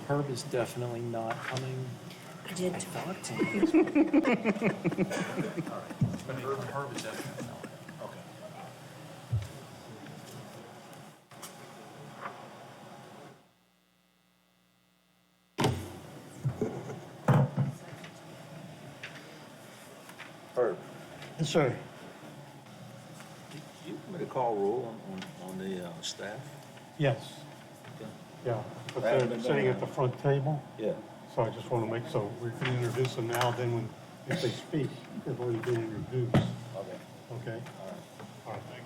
Herb is definitely not coming. I did. I thought. But Herb is definitely not. Okay. Herb, Yes, sir. you want me to call roll on the staff? Yes. Yeah, but I haven't they're been sitting doing at the that. front table, Yeah. so I just want to make, so we can introduce them now, then when, if they speak, they've already been introduced, Okay. okay? All right. All right, thank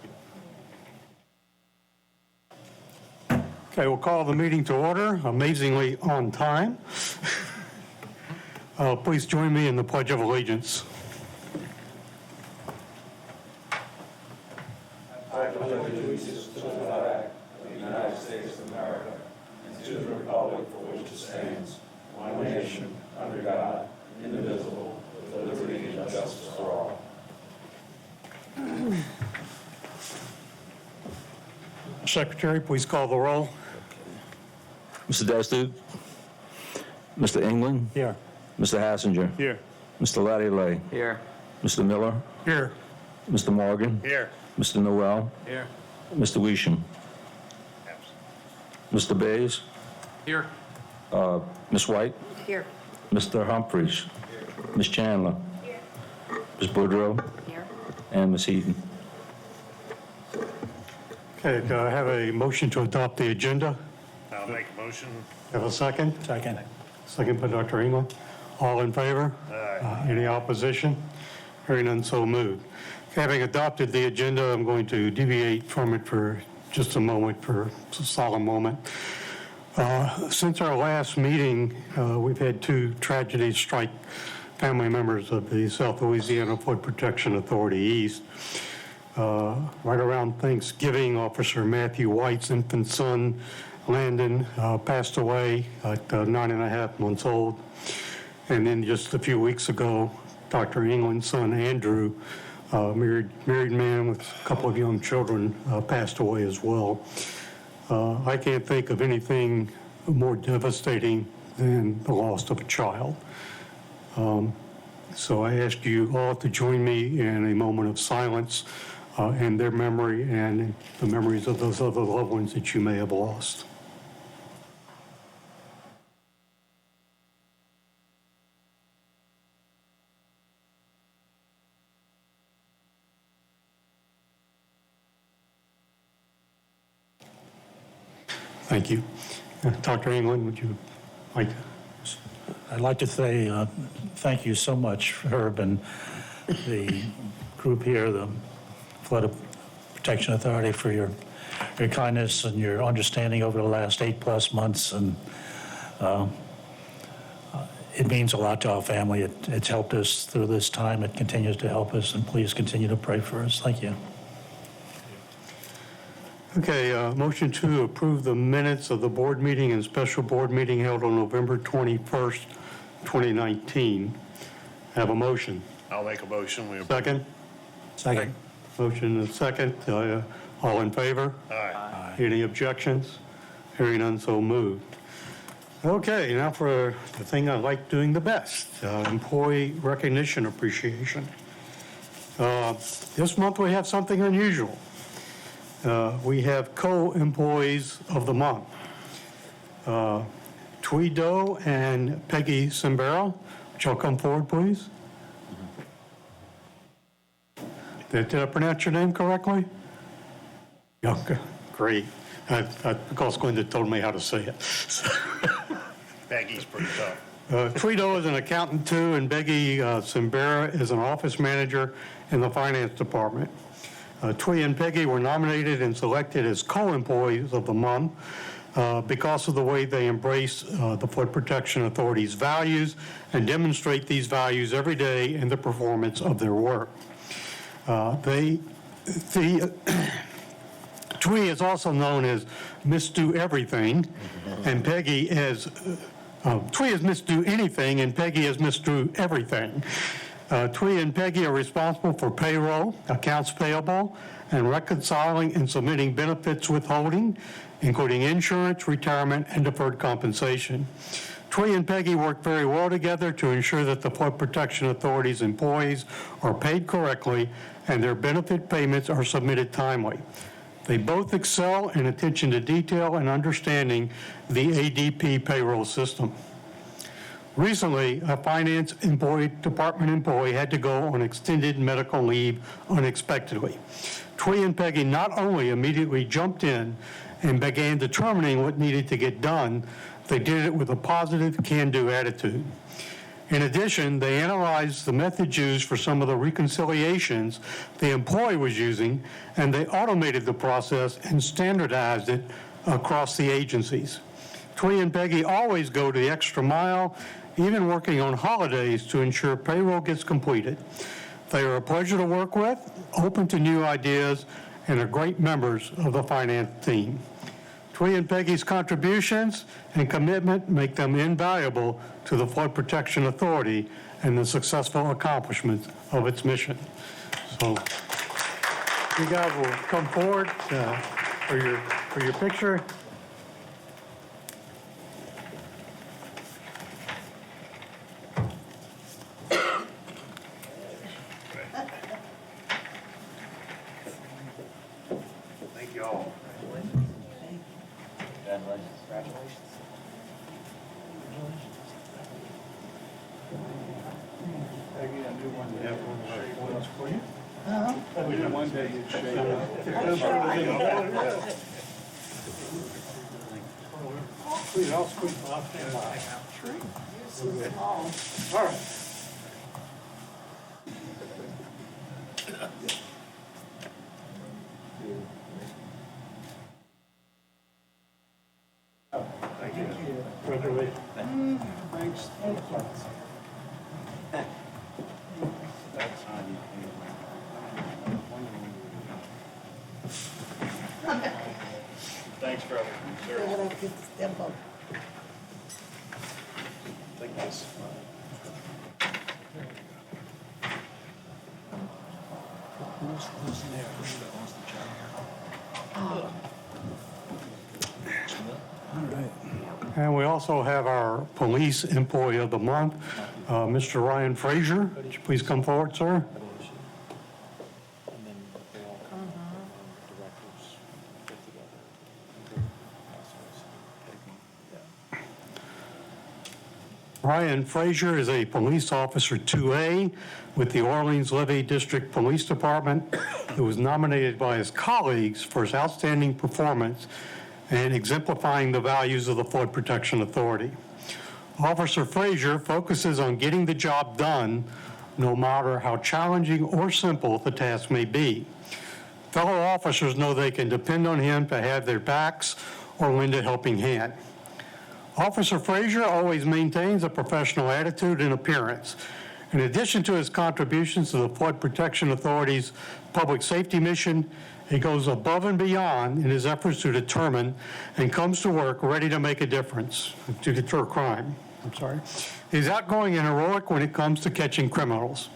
you. Okay, we'll call the meeting to order, amazingly on time. Please join me in the Pledge of Allegiance. Secretary, please call the roll. Mr. Destu, Mr. England, Here. Mr. Hassinger, Here. Mr. Lattier, Here. Mr. Miller, Here. Mr. Morgan, Here. Mr. Noel, Here. Mr. Weesham, Mr. Bays, Here. Ms. White, Here. Mr. Humphries, Ms. Chandler, Ms. Boudreau, Here. and Ms. Heaton. Okay, do I have a motion to adopt the agenda? I'll make a motion. Have a second? Second. Second by Dr. England. All in favor? Aye. Any opposition? Hearing none, so moved. Having adopted the agenda, I'm going to deviate from it for just a moment, for a solemn moment. Since our last meeting, we've had two tragedies strike family members of the South Louisiana Flood Protection Authority East. Right around Thanksgiving, Officer Matthew White's infant son, Landon, passed away at 9.5 months old. And then just a few weeks ago, Dr. England's son, Andrew, married man with a couple of young children, passed away as well. I can't think of anything more devastating than the loss of a child. So I ask you all to join me in a moment of silence in their memory and the memories of those other loved ones that you may have lost. Thank you. Dr. England, would you like to? I'd like to say thank you so much, Herb, and the group here, the Flood Protection Authority, for your kindness and your understanding over the last 8+ months. And it means a lot to our family. It's helped us through this time. It continues to help us, and please continue to pray for us. Thank you. Okay, motion to approve the minutes of the board meeting and special board meeting held on November 21st, 2019. Have a motion. I'll make a motion. We approve. Second? Second. Motion and second. All in favor? Aye. Any objections? Hearing none, so moved. Okay, now for the thing I like doing the best, employee recognition appreciation. This month we have something unusual. We have co-employees of the month. Twee Doe and Peggy Simbera. Would y'all come forward, please? Did I pronounce your name correctly? Yeah, okay, great. Because Glenda told me how to say it. Peggy's pretty tough. Twee Doe is an accountant too, and Peggy Simbera is an office manager in the finance department. Twee and Peggy were nominated and selected as co-employees of the month because of the way they embrace the Flood Protection Authority's values and demonstrate these values every day in the performance of their work. Twee is also known as Miss Do Everything, and Peggy as Twee is Miss Do Anything, and Peggy is Miss Do Everything. Twee and Peggy are responsible for payroll, accounts payable, and reconciling and submitting benefits withholding, including insurance, retirement, and deferred compensation. Twee and Peggy work very well together to ensure that the Flood Protection Authority's employees are paid correctly and their benefit payments are submitted timely. They both excel in attention to detail and understanding the ADP payroll system. Recently, a finance department employee had to go on extended medical leave unexpectedly. Twee and Peggy not only immediately jumped in and began determining what needed to get done, they did it with a positive, can-do attitude. In addition, they analyzed the methods used for some of the reconciliations the employee was using, and they automated the process and standardized it across the agencies. Twee and Peggy always go the extra mile, even working on holidays to ensure payroll gets completed. They are a pleasure to work with, open to new ideas, and are great members of the finance team. Twee and Peggy's contributions and commitment make them invaluable to the Flood Protection Authority and the successful accomplishment of its mission. So you guys will come forward for your picture. Thank you all. Thanks, brother. Sure. Take this. And we also have our Police Employee of the Month, Mr. Ryan Frazier. Would you please come forward, sir? And then they all come, directors get together. Ryan Frazier is a police officer 2A with the Orleans Levee District Police Department, who was nominated by his colleagues for his outstanding performance and exemplifying the values of the Flood Protection Authority. Officer Frazier focuses on getting the job done, no matter how challenging or simple the task may be. Fellow officers know they can depend on him to have their backs or lend a helping hand. Officer Frazier always maintains a professional attitude and appearance. In addition to his contributions to the Flood Protection Authority's public safety mission, he goes above and beyond in his efforts to determine and comes to work ready to make a difference, to deter crime. He's outgoing and heroic when it comes to catching criminals.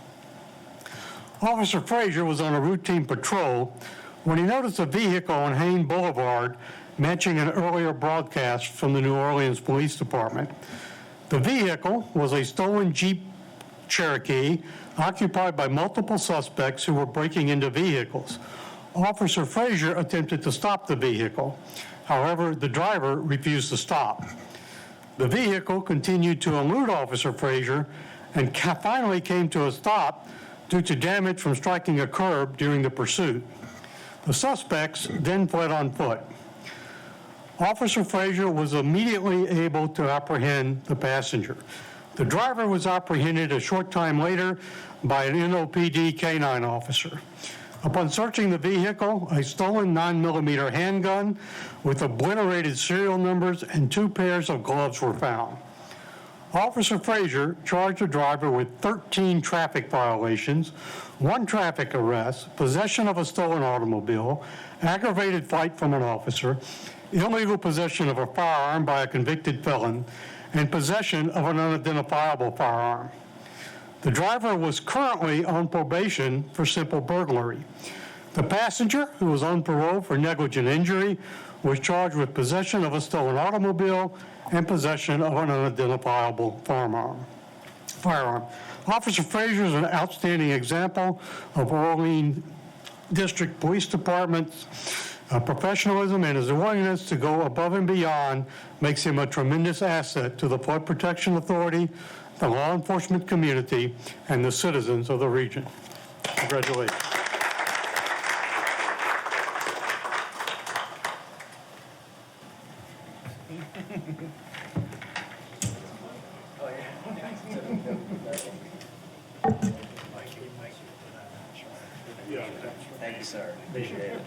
Officer Frazier was on a routine patrol when he noticed a vehicle on Hain Boulevard matching an earlier broadcast from the New Orleans Police Department. The vehicle was a stolen Jeep Cherokee occupied by multiple suspects who were breaking into vehicles. Officer Frazier attempted to stop the vehicle. However, the driver refused to stop. The vehicle continued to elude Officer Frazier and finally came to a stop due to damage from striking a curb during the pursuit. The suspects then fled on foot. Officer Frazier was immediately able to apprehend the passenger. The driver was apprehended a short time later by an NOPD K-9 officer. Upon searching the vehicle, a stolen 9mm handgun with obliterated serial numbers and 2 pairs of gloves were found. Officer Frazier charged the driver with 13 traffic violations, 1 traffic arrest, possession of a stolen automobile, aggravated flight from an officer, illegal possession of a firearm by a convicted felon, and possession of an unidentifiable firearm. The driver was currently on probation for simple burglary. The passenger, who was on parole for negligent injury, was charged with possession of a stolen automobile and possession of an unidentifiable firearm. Officer Frazier is an outstanding example of Orleans District Police Department's professionalism, and his willingness to go above and beyond makes him a tremendous asset to the Flood Protection Authority, the law enforcement community, and the citizens of the region. Congratulations. Thank you, sir. Appreciate it.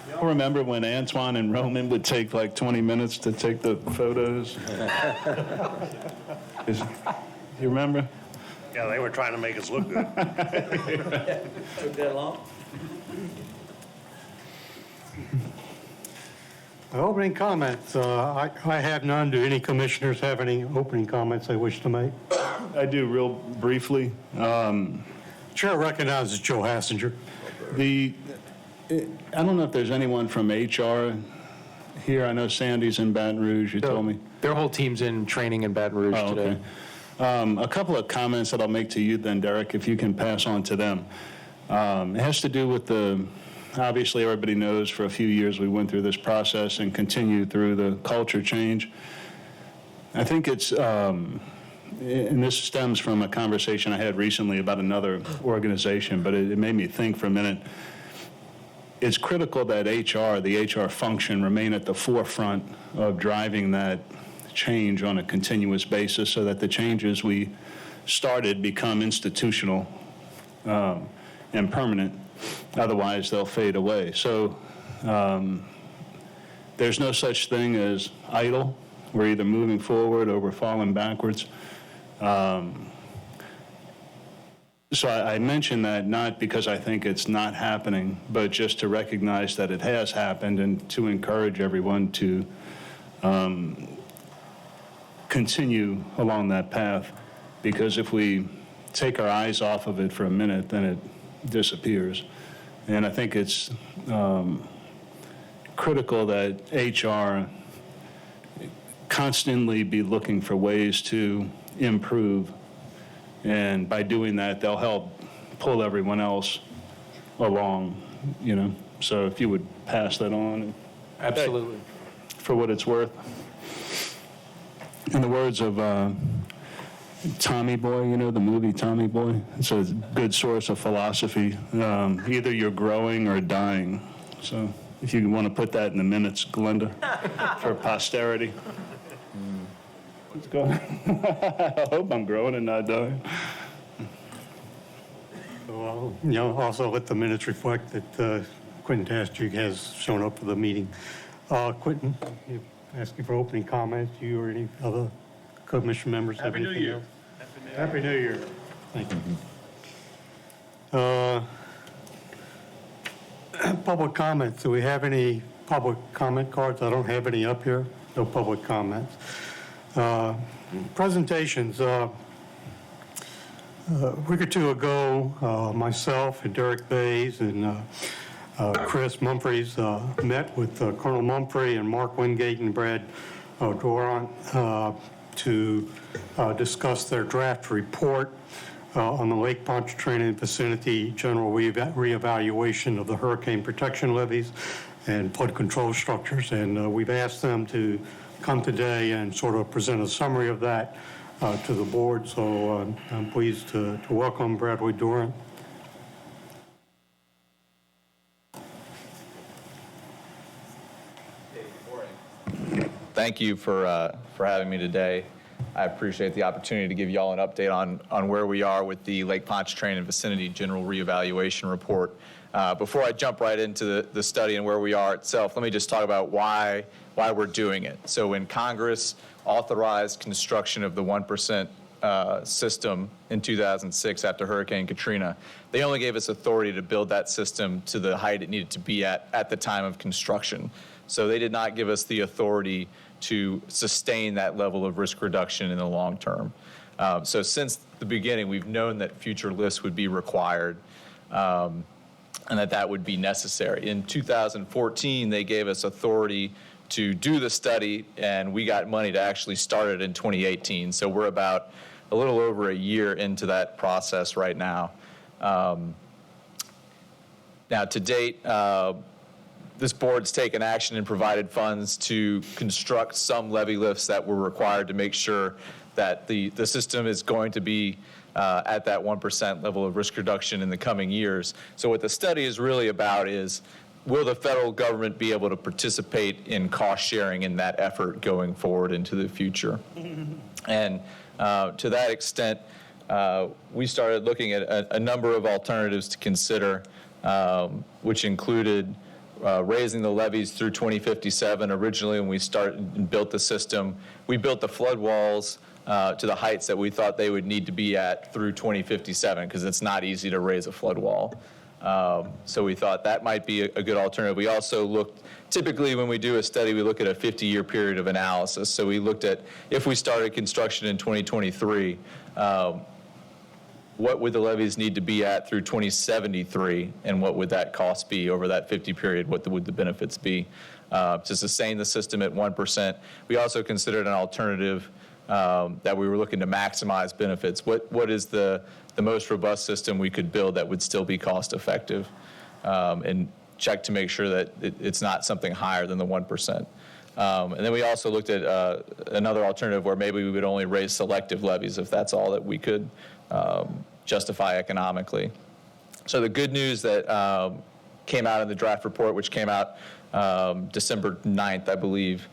Y'all remember when Antoine and Roman would take like 20 minutes to take the photos? You remember? Yeah, they were trying to make us look good. Took that long? Opening comments. I have none. Do any commissioners have any opening comments they wish to make? I do, real briefly. Chair recognizes Joe Hassinger. I don't know if there's anyone from HR here. I know Sandy's in Baton Rouge, you told me. Their whole team's in training in Baton Rouge Oh, today. okay. A couple of comments that I'll make to you then, Derek, if you can pass on to them. It has to do with obviously everybody knows for a few years we went through this process and continue through the culture change. I think it's, and this stems from a conversation I had recently about another organization, but it made me think for a minute. It's critical that the HR function, remain at the forefront of driving that change on a continuous basis so that the changes we started become institutional and permanent. Otherwise, they'll fade away. So there's no such thing as idle. We're either moving forward or we're falling backwards. So I mention that not because I think it's not happening, but just to recognize that it has happened and to encourage everyone to continue along that path. Because if we take our eyes off of it for a minute, then it disappears. And I think it's critical that HR constantly be looking for ways to improve. And by doing that, they'll help pull everyone else along, So if you would pass that on. Absolutely. For what it's worth. In the words of Tommy Boy, the movie Tommy Boy, it's a good source of philosophy. Either you're growing or dying. So if you want to put that in the minutes, Glenda, for posterity. Let's go. I hope I'm growing and not dying. Well, also let the minutes reflect that Quentin Tastruc has shown up for the meeting. Quentin, you asking for opening comments. You or any other commission members have anything else? Happy New Year. Thank you. Public comments. Do we have any public comment cards? I don't have any up here. No public comments. Presentations. A week or two ago, myself and Derek Bays and Chris Mumphreys met with Colonel Mumphrey and Mark Wingate and Brad Durant to discuss their draft report on the Lake Pontchartrain and vicinity general reevaluation of the hurricane protection levees and flood control structures. And we've asked them to come today and sort of present a summary of that to the board. So I'm pleased to welcome Bradley Durant. Thank you for having me today. I appreciate the opportunity to give y'all an update on where we are with the Lake Pontchartrain and vicinity general reevaluation report. Before I jump right into the study and where we are itself, let me just talk about why we're doing it. So when Congress authorized construction of the 1% system in 2006 after Hurricane Katrina, they only gave us authority to build that system to the height it needed to be at the time of construction. So they did not give us the authority to sustain that level of risk reduction in the long term. So since the beginning, we've known that future lifts would be required and that would be necessary. In 2014, they gave us authority to do the study, and we got money to actually start it in 2018. So we're about a little over a year into that process right now. Now, to date, this board's taken action and provided funds to construct some levee lifts that were required to make sure that the system is going to be at that 1% level of risk reduction in the coming years. So what the study is really about is, will the federal government be able to participate in cost sharing in that effort going forward into the future? And to that extent, we started looking at a number of alternatives to consider, which included raising the levees through 2057. Originally, when we started and built the system, we built the flood walls to the heights that we thought they would need to be at through 2057, because it's not easy to raise a flood wall. So we thought that might be a good alternative. We also looked, typically when we do a study, we look at a 50-year period of analysis. So we looked at, if we started construction in 2023, what would the levees need to be at through 2073, and what would that cost be over that 50 period? What would the benefits be to sustain the system at 1%? We also considered an alternative that we were looking to maximize benefits. What is the most robust system we could build that would still be cost effective, and check to make sure that it's not something higher than the 1%. And then we also looked at another alternative where maybe we would only raise selective levies if that's all that we could justify economically. So the good news that came out in the draft report, which came out December 9th, I believe,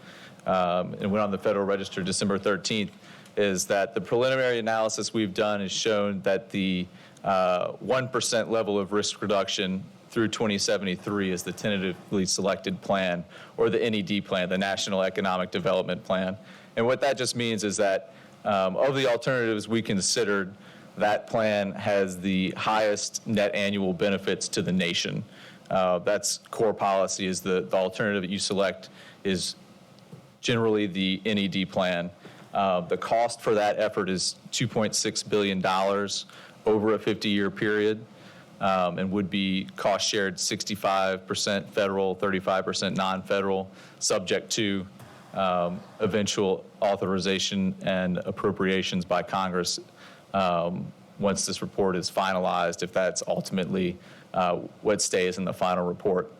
and went on the Federal Register December 13th, is that the preliminary analysis we've done has shown that the 1% level of risk reduction through 2073 is the tentatively selected plan, or the NED plan, the National Economic Development Plan. And what that just means is that of the alternatives we considered, that plan has the highest net annual benefits to the nation. That's core policy, is the alternative that you select is generally the NED plan. The cost for that effort is $2.6 billion over a 50-year period, and would be cost shared 65% federal, 35% non-federal, subject to eventual authorization and appropriations by Congress once this report is finalized, if that's ultimately what stays in the final report.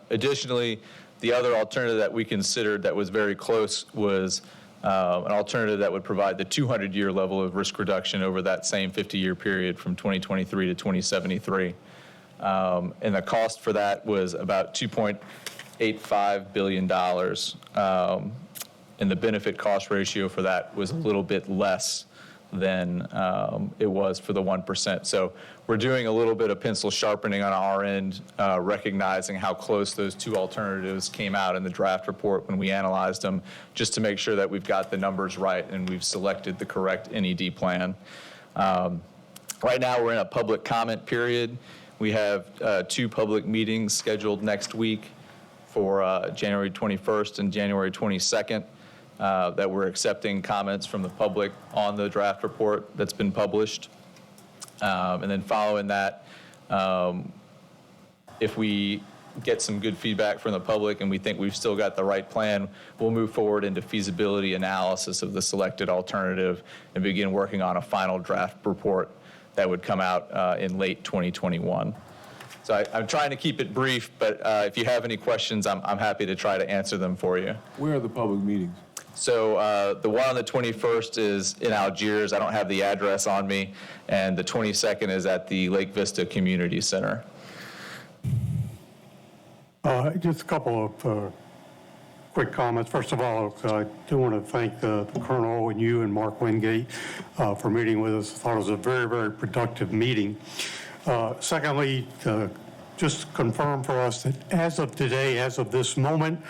Additionally, the other alternative that we considered that was very close was an alternative that would provide the 200-year level of risk reduction over that same 50-year period from 2023 to 2073. And the cost for that was about $2.85 billion. And the benefit cost ratio for that was a little bit less than it was for the 1%. So we're doing a little bit of pencil sharpening on our end, recognizing how close those two alternatives came out in the draft report when we analyzed them, just to make sure that we've got the numbers right and we've selected the correct NED plan. Right now, we're in a public comment period. We have 2 public meetings scheduled next week for January 21st and January 22nd. That we're accepting comments from the public on the draft report that's been published. And then following that, if we get some good feedback from the public and we think we've still got the right plan, we'll move forward into feasibility analysis of the selected alternative and begin working on a final draft report that would come out in late 2021. So I'm trying to keep it brief, but if you have any questions, I'm happy to try to answer them for you. Where are the public meetings? So the one on the 21st is in Algiers. I don't have the address on me. And the 22nd is at the Lake Vista Community Center. Just a couple of quick comments. First of all, I do want to thank the Colonel and you and Mark Wingate for meeting with us. I thought it was a very, very productive meeting. Secondly, just confirm for us that as of today, as of this moment,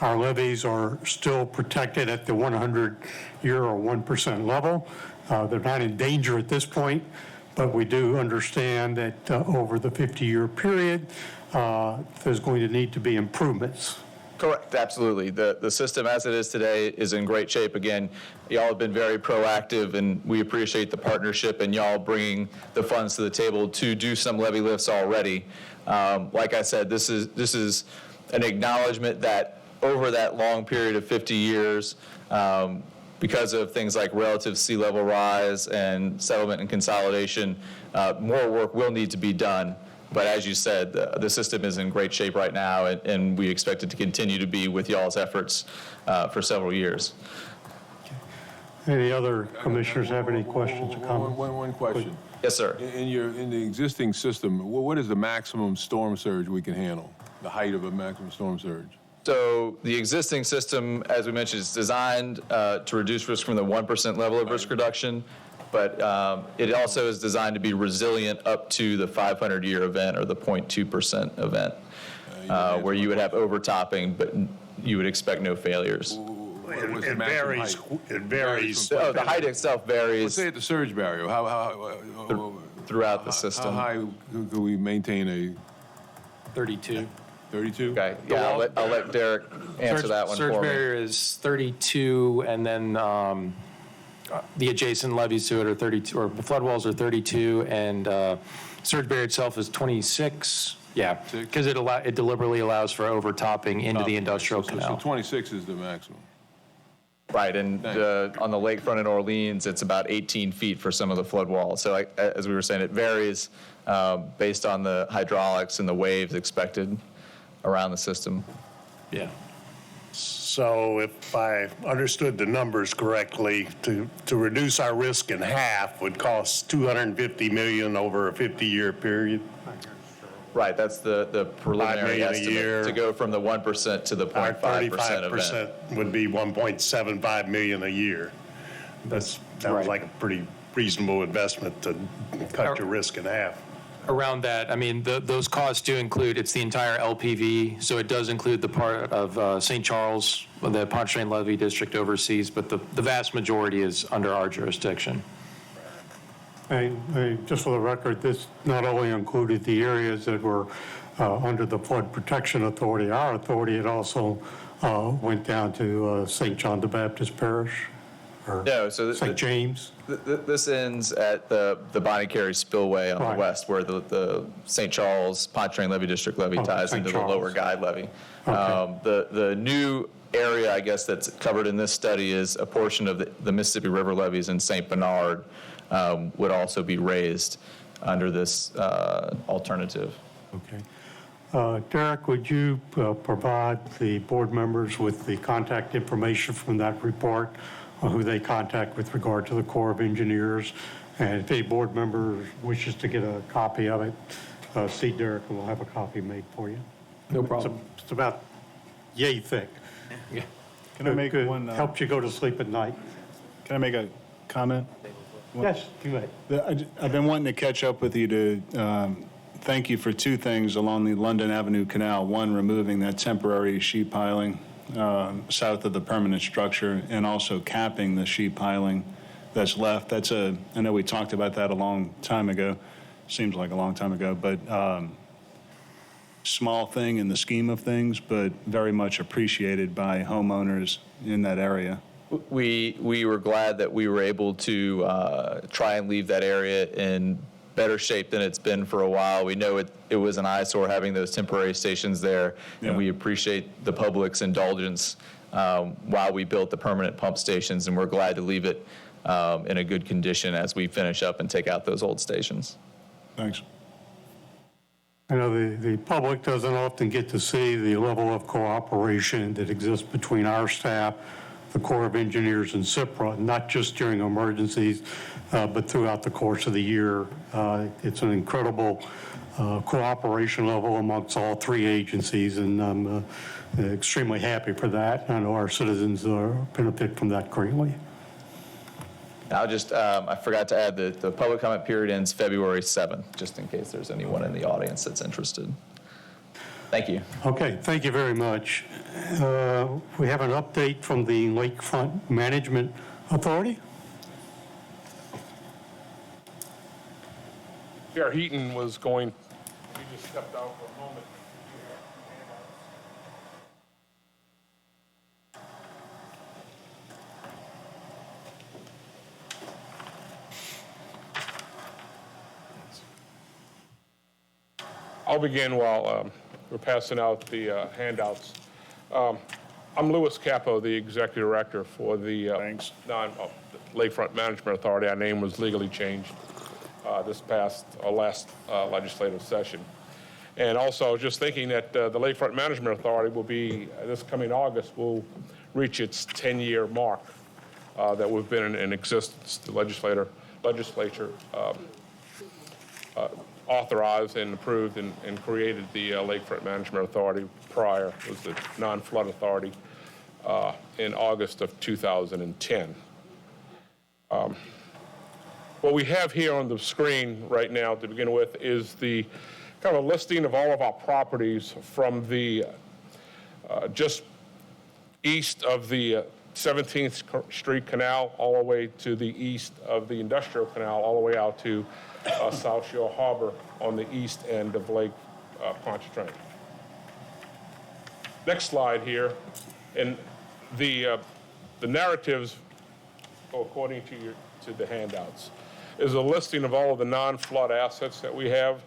our levies are still protected at the 100-year or 1% level. They're not in danger at this point, but we do understand that over the 50-year period, there's going to need to be improvements. Correct, absolutely. The system as it is today is in great shape. Again, y'all have been very proactive, and we appreciate the partnership and y'all bringing the funds to the table to do some levee lifts already. Like I said, this is an acknowledgement that over that long period of 50 years, because of things like relative sea level rise and settlement and consolidation, more work will need to be done. But as you said, the system is in great shape right now, and we expect it to continue to be with y'all's efforts for several years. Any other commissioners have any questions or comments? One question. Yes, sir. In the existing system, what is the maximum storm surge we can handle? The height of a maximum storm surge? So the existing system, as we mentioned, is designed to reduce risk from the 1% level of risk reduction, but it also is designed to be resilient up to the 500-year event or the 0.2% event, where you would have overtopping, but you would expect no failures. What's the It maximum varies. height? It varies. So the height itself Let's varies say at the surge barrier, how throughout the how system. high could we maintain a 32. 32? Okay, yeah, I'll let Derek answer that one Surge for me. barrier is 32, and then the adjacent levees to it are 32, or the flood walls are 32, and surge barrier itself is 26. Yeah, because it deliberately allows for overtopping into the industrial So canal. 26 is the maximum. Right, and on the lakefront in Orleans, it's about 18 feet for some of the flood walls. So as we were saying, it varies based on the hydraulics and the waves expected around the system. Yeah. So if I understood the numbers correctly, to reduce our risk in half would cost $250 million over a 50-year period. Right, that's the preliminary million a estimate, year. to go from the 1% to the Our 0.5% event. 35% would be 1.75 million a year. That sounds Right. like a pretty reasonable investment to cut your risk in half. Around that, I mean, those costs do include, it's the entire LPV, so it does include the part of St. Charles, the Pontchartrain Levee District oversees, but the vast majority is under our jurisdiction. Just for the record, this not only included the areas that were under the Flood Protection Authority, our authority, it also went down to St. John the Baptist Parish, or No, so St. James. This ends at the Bonnie Carey Spillway on Right. the west, where the St. Charles Pontchartrain Levee District levee ties St. into the Charles. lower guide levee. Okay. The new area, I guess, that's covered in this study is a portion of the Mississippi River levees in St. Bernard would also be raised under this alternative. Okay. Derek, would you provide the board members with the contact information from that report, who they contact with regard to the Corps of Engineers? And if a board member wishes to get a copy of it, see Derek and we'll have a copy made for you. No problem. It's about yay thick. Can I make one, Helps you go to sleep at night. can I make a comment? Yes, you may. I've been wanting to catch up with you to thank you for two things along the London Avenue Canal. One, removing that temporary sheet piling south of the permanent structure, and also capping the sheet piling that's left. I know we talked about that a long time ago, seems like a long time ago, but small thing in the scheme of things, but very much appreciated by homeowners in that area. We were glad that we were able to try and leave that area in better shape than it's been for a while. We know it was an eyesore having those temporary stations there, Yeah. and we appreciate the public's indulgence while we built the permanent pump stations, and we're glad to leave it in a good condition as we finish up and take out those old stations. Thanks. I know the public doesn't often get to see the level of cooperation that exists between our staff, the Corps of Engineers, and CIPRA, not just during emergencies, but throughout the course of the year. It's an incredible cooperation level amongst all three agencies, and I'm extremely happy for that. I know our citizens benefit from that greatly. I'll just, I forgot to add that the public comment period ends February 7th, just in case there's anyone in the audience that's interested. Thank you. Okay, thank you very much. We have an update from the Lakefront Management Authority. Chair Heaton was going, he just stepped out for a moment. I'll begin while we're passing out the handouts. I'm Louis Capo, the Executive Director for the Lakefront Management Authority. Our name was legally changed this past last legislative session. And also, I was just thinking that the Lakefront Management Authority will be, this coming August, will reach its 10-year mark that we've been in existence. The legislature authorized and approved and created the Lakefront Management Authority prior. It was the non-flood authority in August of 2010. What we have here on the screen right now to begin with is the kind of a listing of all of our properties from the just east of the 17th Street Canal all the way to the east of the Industrial Canal, all the way out to South Shore Harbor on the east end of Lake Pontchartrain. Next slide here, and the narratives, according to the handouts, is a listing of all of the non-flood assets that we have,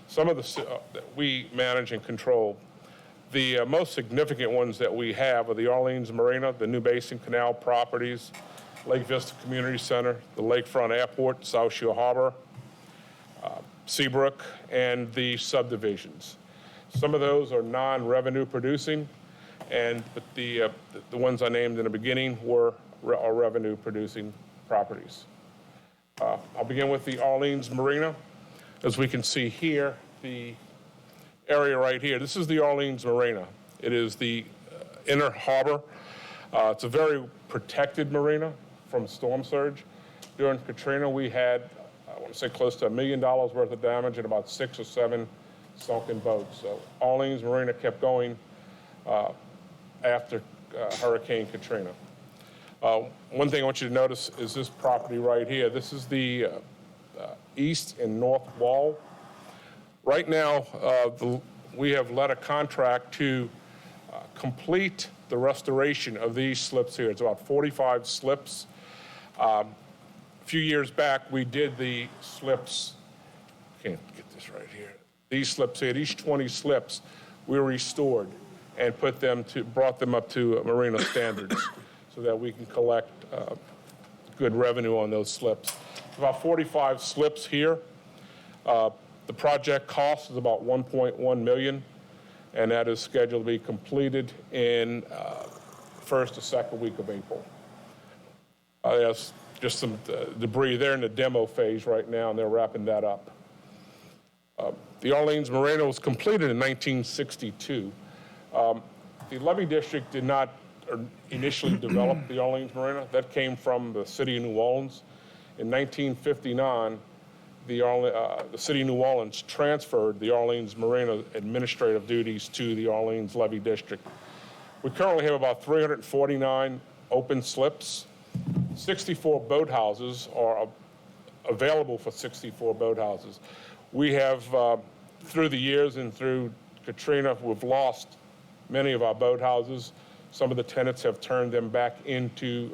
some of the that we manage and control. The most significant ones that we have are the Orleans Marina, the New Basin Canal properties, Lake Vista Community Center, the Lakefront Airport, South Shore Harbor, Seabrook, and the subdivisions. Some of those are non-revenue producing, but the ones I named in the beginning are revenue producing properties. I'll begin with the Orleans Marina. As we can see here, the area right here, this is the Orleans Marina. It is the inner harbor. It's a very protected marina from storm surge. During Katrina, we had, I want to say, close to $1 million worth of damage and about 6 or 7 sunken boats. So Orleans Marina kept going after Hurricane Katrina. One thing I want you to notice is this property right here. This is the east and north wall. Right now, we have let a contract to complete the restoration of these slips here. It's about 45 slips. A few years back, we did the slips, can't get this right here. These slips here, these 20 slips, we restored and brought them up to marina standards so that we can collect good revenue on those slips. About 45 slips here. The project cost is about $1.1 million, and that is scheduled to be completed in first or second week of April. There's just some debris. They're in the demo phase right now, and they're wrapping that up. The Orleans Marina was completed in 1962. The levee district did not initially develop the Orleans Marina. That came from the city of New Orleans. In 1959, the city of New Orleans transferred the Orleans Marina administrative duties to the Orleans Levee District. We currently have about 349 open slips. 64 boathouses are available for 64 boathouses. We have, through the years and through Katrina, we've lost many of our boathouses. Some of the tenants have turned them back into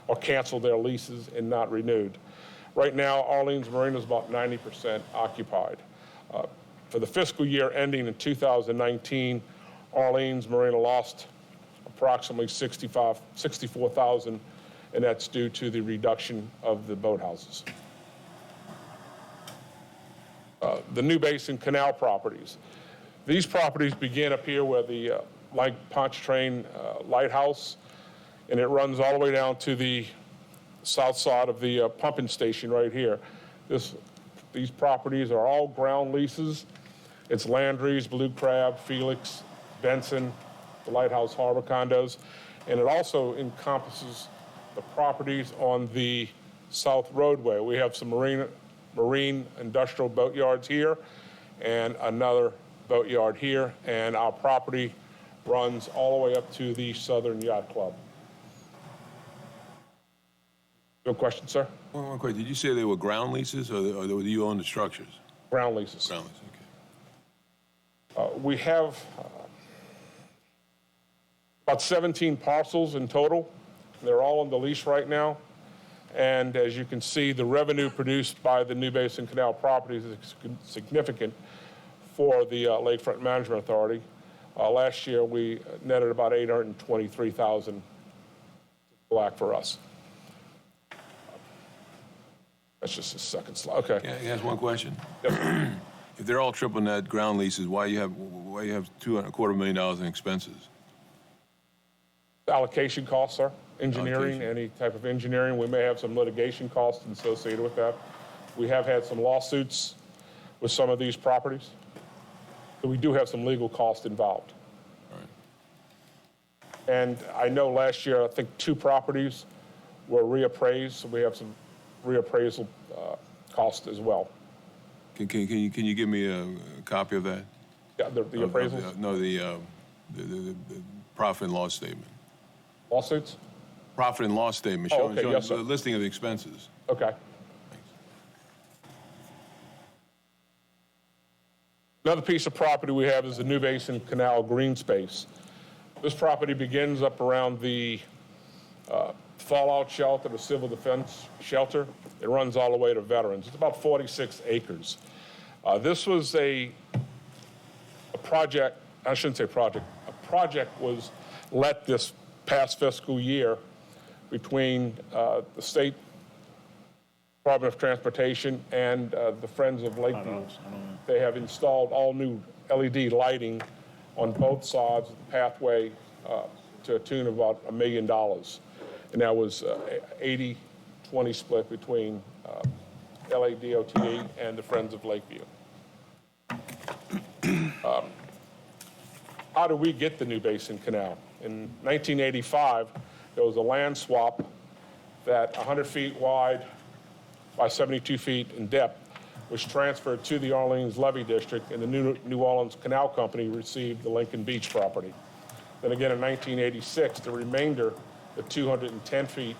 or canceled their leases and not renewed. Right now, Orleans Marina is about 90% occupied. For the fiscal year ending in 2019, Orleans Marina lost approximately $64,000, and that's due to the reduction of the boathouses. The New Basin Canal properties. These properties begin up here where the Lake Pontchartrain Lighthouse, and it runs all the way down to the south side of the pumping station right here. These properties are all ground leases. It's Landry's, Blue Crab, Felix, Benson, the Lighthouse Harbor condos, and it also encompasses the properties on the South Roadway. We have some marine industrial boatyards here and another boatyard here, and our property runs all the way up to the Southern Yacht Club. Good question, sir? One question. Did you say they were ground leases or do you own the structures? Ground leases. Ground leases, okay. We have about 17 parcels in total. They're all on the lease right now. And as you can see, the revenue produced by the New Basin Canal properties is significant for the Lakefront Management Authority. Last year, we netted about $823,000 black for us. That's just a second slide. Okay. Can I ask one question? Yes. If they're all triple net ground leases, why you have $2.25 million in expenses? Allocation costs, sir. Engineering, Allocation. any type of engineering. We may have some litigation costs associated with that. We have had some lawsuits with some of these properties. So we do have some legal costs involved. All right. And I know last year, I think 2 properties were reappraised, so we have some reappraisal costs as well. Can you give me a copy of that? Yeah, the appraisals? No, the profit and loss statement. Lawsuits? Profit and loss statement Oh, showing okay, yes, the sir. listing of the expenses. Okay. Another piece of property we have is the New Basin Canal green space. This property begins up around the fallout shelter, the civil defense shelter. It runs all the way to veterans. It's about 46 acres. This was a project, I shouldn't say project, a project was let this past fiscal year between the State Department of Transportation and the Friends of Lakeview. They have installed all new LED lighting on both sides of the pathway to a tune of about $1 million. And that was 80-20 split between LADOTD and the Friends of Lakeview. How do we get the New Basin Canal? In 1985, there was a land swap that 100 feet wide by 72 feet in depth was transferred to the Orleans Levee District, and the New Orleans Canal Company received the Lincoln Beach property. Then again in 1986, the remainder, the 210 feet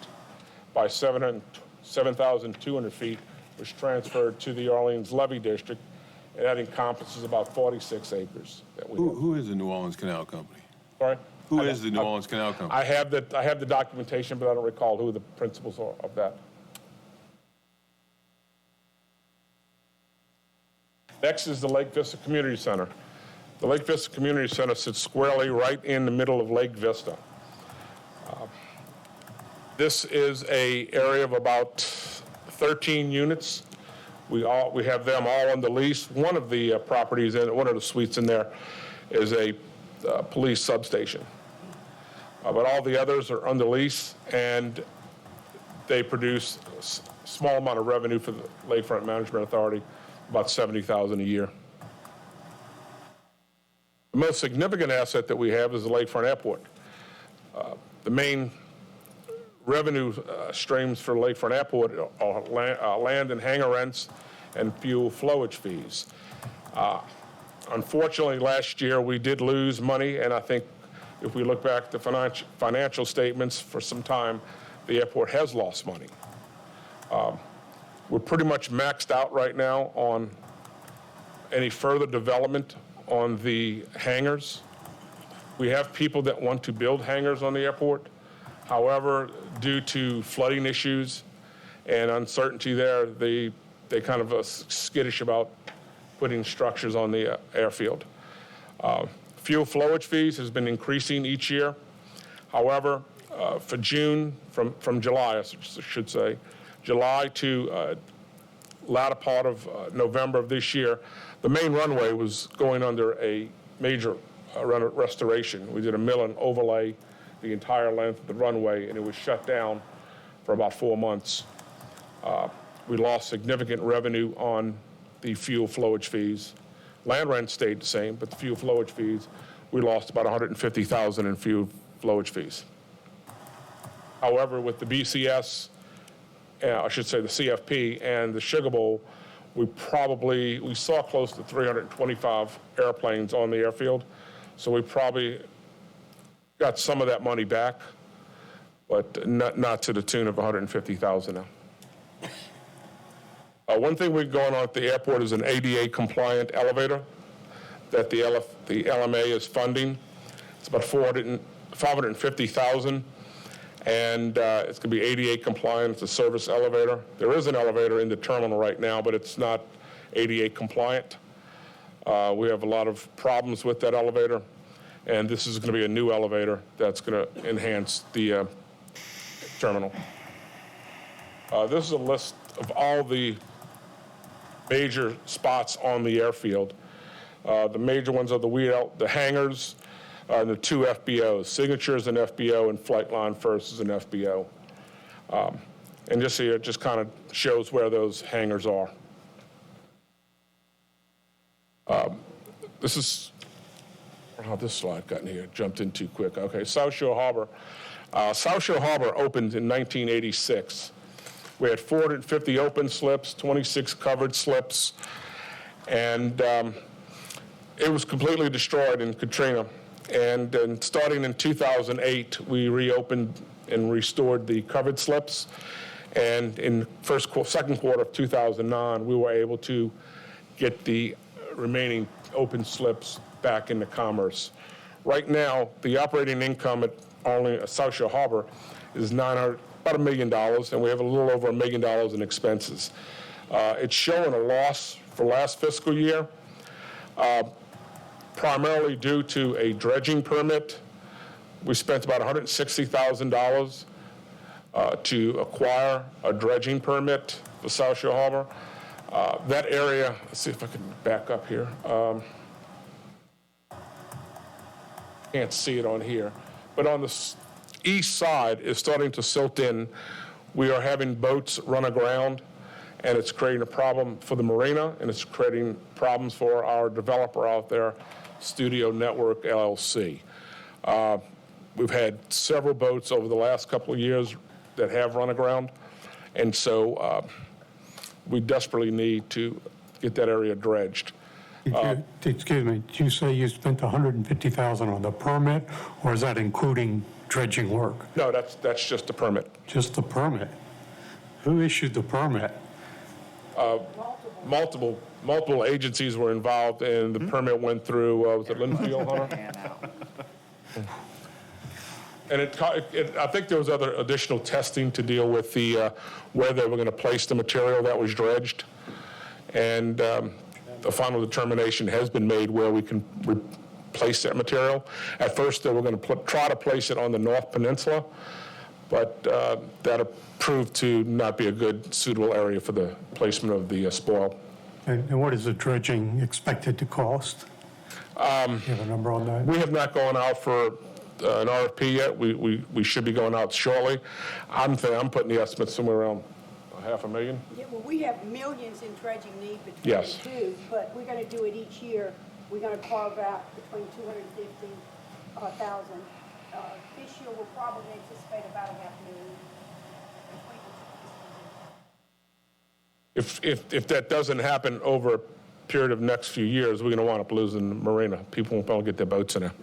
by 7,200 feet, was transferred to the Orleans Levee District, and that encompasses about 46 acres that we have. Who is the New Orleans Canal Company? Sorry? Who is the New Orleans Canal Company? I have the documentation, but I don't recall who the principals are of that. Next is the Lake Vista Community Center. The Lake Vista Community Center sits squarely right in the middle of Lake Vista. This is an area of about 13 units. We have them all on the lease. One of the properties in one of the suites in there is a police substation. But all the others are under lease, and they produce a small amount of revenue for the Lakefront Management Authority, about $70,000 a year. The most significant asset that we have is the Lakefront Airport. The main revenue streams for Lakefront Airport are land and hangar rents and fuel flowage fees. Unfortunately, last year we did lose money, and I think if we look back at the financial statements for some time, the airport has lost money. We're pretty much maxed out right now on any further development on the hangars. We have people that want to build hangars on the airport. However, due to flooding issues and uncertainty there, they kind of skittish about putting structures on the airfield. Fuel flowage fees has been increasing each year. However, for June, from July, I should say, July to latter part of November of this year, the main runway was going under a major restoration. We did a mill and overlay the entire length of the runway, and it was shut down for about 4 months. We lost significant revenue on the fuel flowage fees. Land rent stayed the same, but the fuel flowage fees, we lost about $150,000 in fuel flowage fees. However, with the BCS, I should say the CFP and the Sugar Bowl, we saw close to 325 airplanes on the airfield. So we probably got some of that money back, but not to the tune of $150,000 now. One thing we're going on at the airport is an ADA compliant elevator that the LMA is funding. It's about $550,000, and it's going to be ADA compliant. It's a service elevator. There is an elevator in the terminal right now, but it's not ADA compliant. We have a lot of problems with that elevator, and this is going to be a new elevator that's going to enhance the terminal. This is a list of all the major spots on the airfield. The major ones are the hangars, and the two FBOs. Signature is an FBO, and Flightline First is an FBO. And just here, it just kind of shows where those hangars are. This is how this slide got in here. Jumped in too quick. Okay, South Shore Harbor. South Shore Harbor opened in 1986. We had 450 open slips, 26 covered slips, and it was completely destroyed in Katrina. And starting in 2008, we reopened and restored the covered slips. And in second quarter of 2009, we were able to get the remaining open slips back into commerce. Right now, the operating income at South Shore Harbor is about $1 million, and we have a little over $1 million in expenses. It's showing a loss for last fiscal year, primarily due to a dredging permit. We spent about $160,000 to acquire a dredging permit for South Shore Harbor. That area, let's see if I can back up here. Can't see it on here, but on the east side is starting to silt in. We are having boats run aground, and it's creating a problem for the marina, and it's creating problems for our developer out there, Studio Network LLC. We've had several boats over the last couple of years that have run aground, and so we desperately need to get that area dredged. Excuse me, did you say you spent $150,000 on the permit, or is that including dredging work? No, that's just the permit. Just the permit? Who issued the permit? Multiple agencies were involved, and the permit went through, was it Linfield, Hunter? And I think there was other additional testing to deal with where they were going to place the material that was dredged. And the final determination has been made where we can replace that material. At first, they were going to try to place it on the North Peninsula, but that proved to not be a good, suitable area for the placement of the spoil. And what is the dredging expected to cost? Do you have a number on that? We have not gone out for an RFP yet. We should be going out shortly. I'm putting the estimate somewhere around $500,000. Yeah, well, we have millions in dredging need between Yes. the two, but we're going to do it each year. We're going to carve out between $250,000. This year, we'll probably anticipate about $500,000. If that doesn't happen over a period of next few years, we're going to wind up losing the marina. People won't be able to get their boats in there.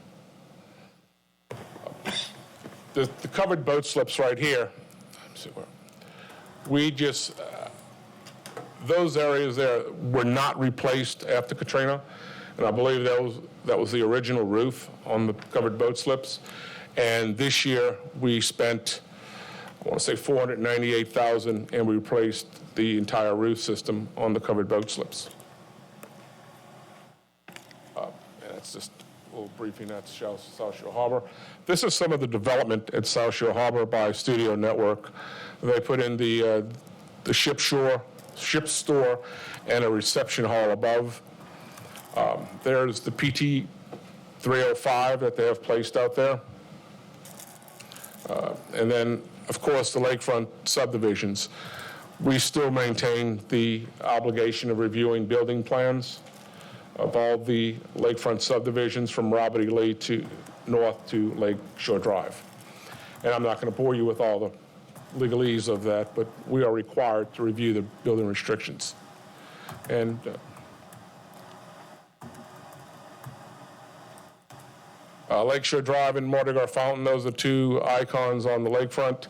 The covered boat slips right here, those areas there were not replaced after Katrina, and I believe that was the original roof on the covered boat slips. And this year we spent, I want to say $498,000, and we replaced the entire roof system on the covered boat slips. And that's just a little briefing at South Shore Harbor. This is some of the development at South Shore Harbor by Studio Network. They put in the ship store, and a reception hall above. There's the PT 305 that they have placed out there. And then, of course, the lakefront subdivisions. We still maintain the obligation of reviewing building plans of all the lakefront subdivisions from Robert E. Lee to north to Lake Shore Drive. And I'm not going to bore you with all the legalese of that, but we are required to review the building restrictions. And Lakeshore Drive and Mardi Gras Fountain, those are two icons on the lakefront.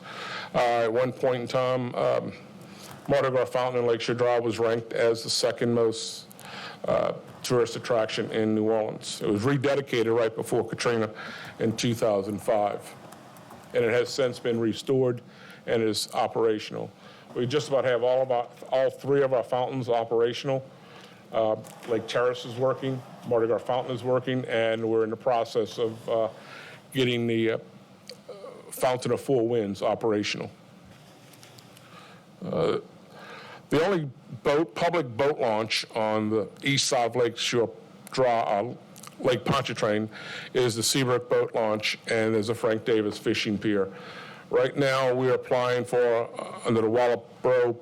At one point in time, Mardi Gras Fountain and Lakeshore Drive was ranked as the second most tourist attraction in New Orleans. It was rededicated right before Katrina in 2005. And it has since been restored and is operational. We just about have all three of our fountains operational. Lake Terrace is working, Mardi Gras Fountain is working, and we're in the process of getting the Fountain of Four Winds operational. The only public boat launch on the east side of Lake Shore Lake Pontchartrain is the Seabrook boat launch, and there's a Frank Davis fishing pier. Right now, we are applying for, under the Wallabro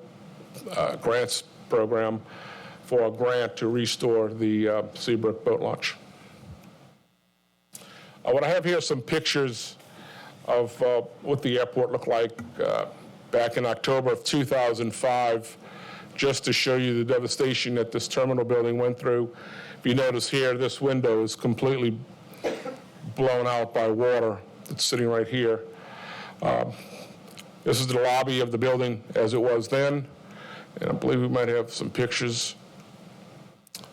grants program, for a grant to restore the Seabrook boat launch. What I have here are some pictures of what the airport looked like back in October of 2005, just to show you the devastation that this terminal building went through. If you notice here, this window is completely blown out by water. It's sitting right here. This is the lobby of the building as it was then, and I believe we might have some pictures.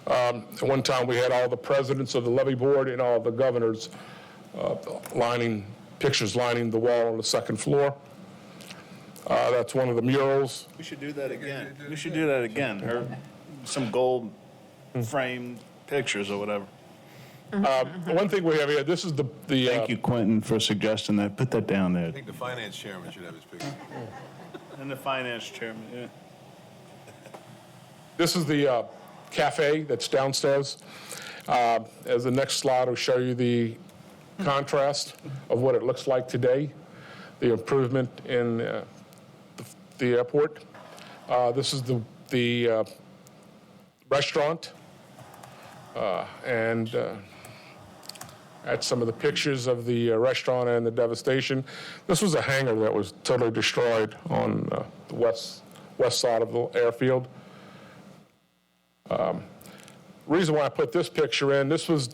At one time, we had all the presidents of the levee board and all the governors pictures lining the wall on the second floor. That's one of the murals. We should do that again. We should do that again. Or some gold framed pictures or whatever. One thing we have here, this is the Thank you, Quentin, for suggesting that. Put that down there. I think the finance chairman should have his picture. And the finance chairman, yeah. This is the cafe that's downstairs. As the next slide will show you the contrast of what it looks like today, the improvement in the airport. This is the restaurant, and that's some of the pictures of the restaurant and the devastation. This was a hangar that was totally destroyed on the west side of the airfield. Reason why I put this picture in, this was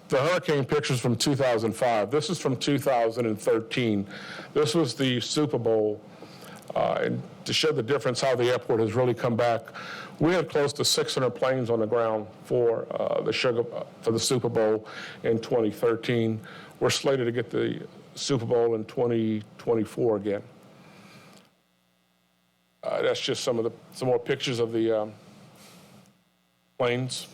the hurricane pictures from 2005. This is from 2013. This was the Super Bowl, and to show the difference how the airport has really come back. We had close to 600 planes on the ground for the Super Bowl in 2013. We're slated to get the Super Bowl in 2024 again. That's just some more pictures of the planes.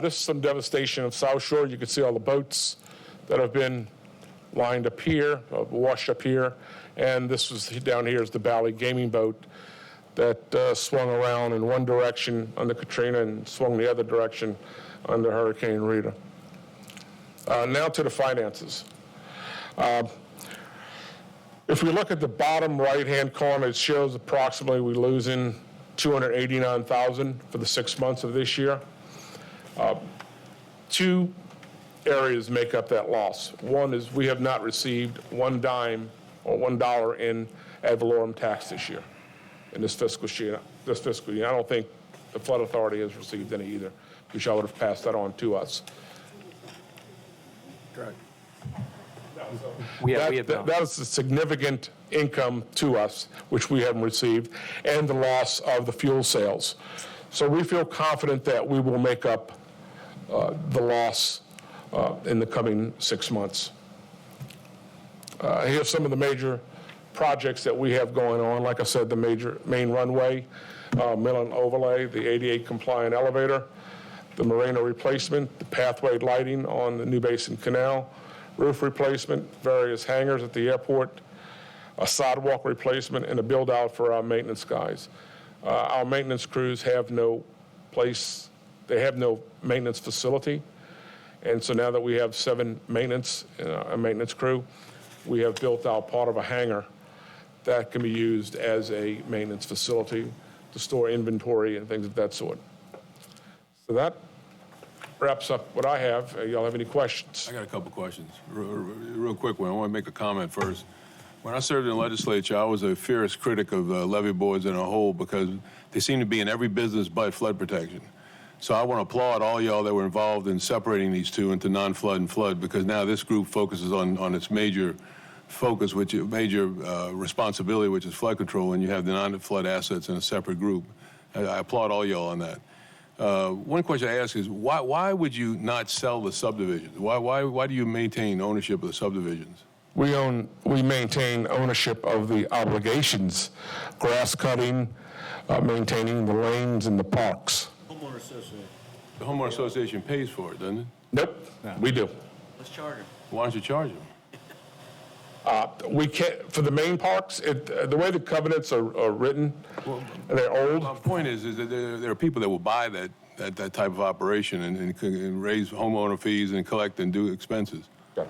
This is some devastation of South Shore. You can see all the boats that have been lined up here, washed up here. And this was down here is the Bally gaming boat that swung around in one direction under Katrina and swung the other direction under Hurricane Rita. Now to the finances. If we look at the bottom right-hand corner, it shows approximately we're losing $289,000 for the 6 months of this year. Two areas make up that loss. One is we have not received one dime or $1 in ad valorem tax this year, in this fiscal year. I don't think the Flood Authority has received any either, which I would have passed that on to us. Correct. That is a significant income to us, which we haven't received, and the loss of the fuel sales. So we feel confident that we will make up the loss in the coming 6 months. Here's some of the major projects that we have going on. Like I said, the main runway, mill and overlay, the ADA compliant elevator, the marina replacement, the pathway lighting on the New Basin Canal, roof replacement, various hangars at the airport, a sidewalk replacement, and a build out for our maintenance guys. Our maintenance crews have no place, they have no maintenance facility. And so now that we have 7 maintenance, a maintenance crew, we have built out part of a hangar that can be used as a maintenance facility to store inventory and things of that sort. So that wraps up what I have. Y'all have any questions? I got a couple questions. Real quick one. I want to make a comment first. When I served in the legislature, I was a fierce critic of levee boards in a whole because they seem to be in every business but flood protection. So I want to applaud all y'all that were involved in separating these two into non-flood and flood, because now this group focuses on its major focus, major responsibility, which is flood control, and you have the non-flood assets in a separate group. I applaud all y'all on that. One question I ask is, why would you not sell the subdivisions? Why do you maintain ownership of the subdivisions? We maintain ownership of the obligations, grass cutting, maintaining the lanes and the parks. Homeowner association. The homeowner association pays for it, doesn't it? Nope, we do. Let's charge them. Why don't you charge them? We can't, for the main parks, the way the covenants are written, and they're old. My point is that there are people that will buy that type of operation and raise homeowner fees and collect and do expenses. Okay.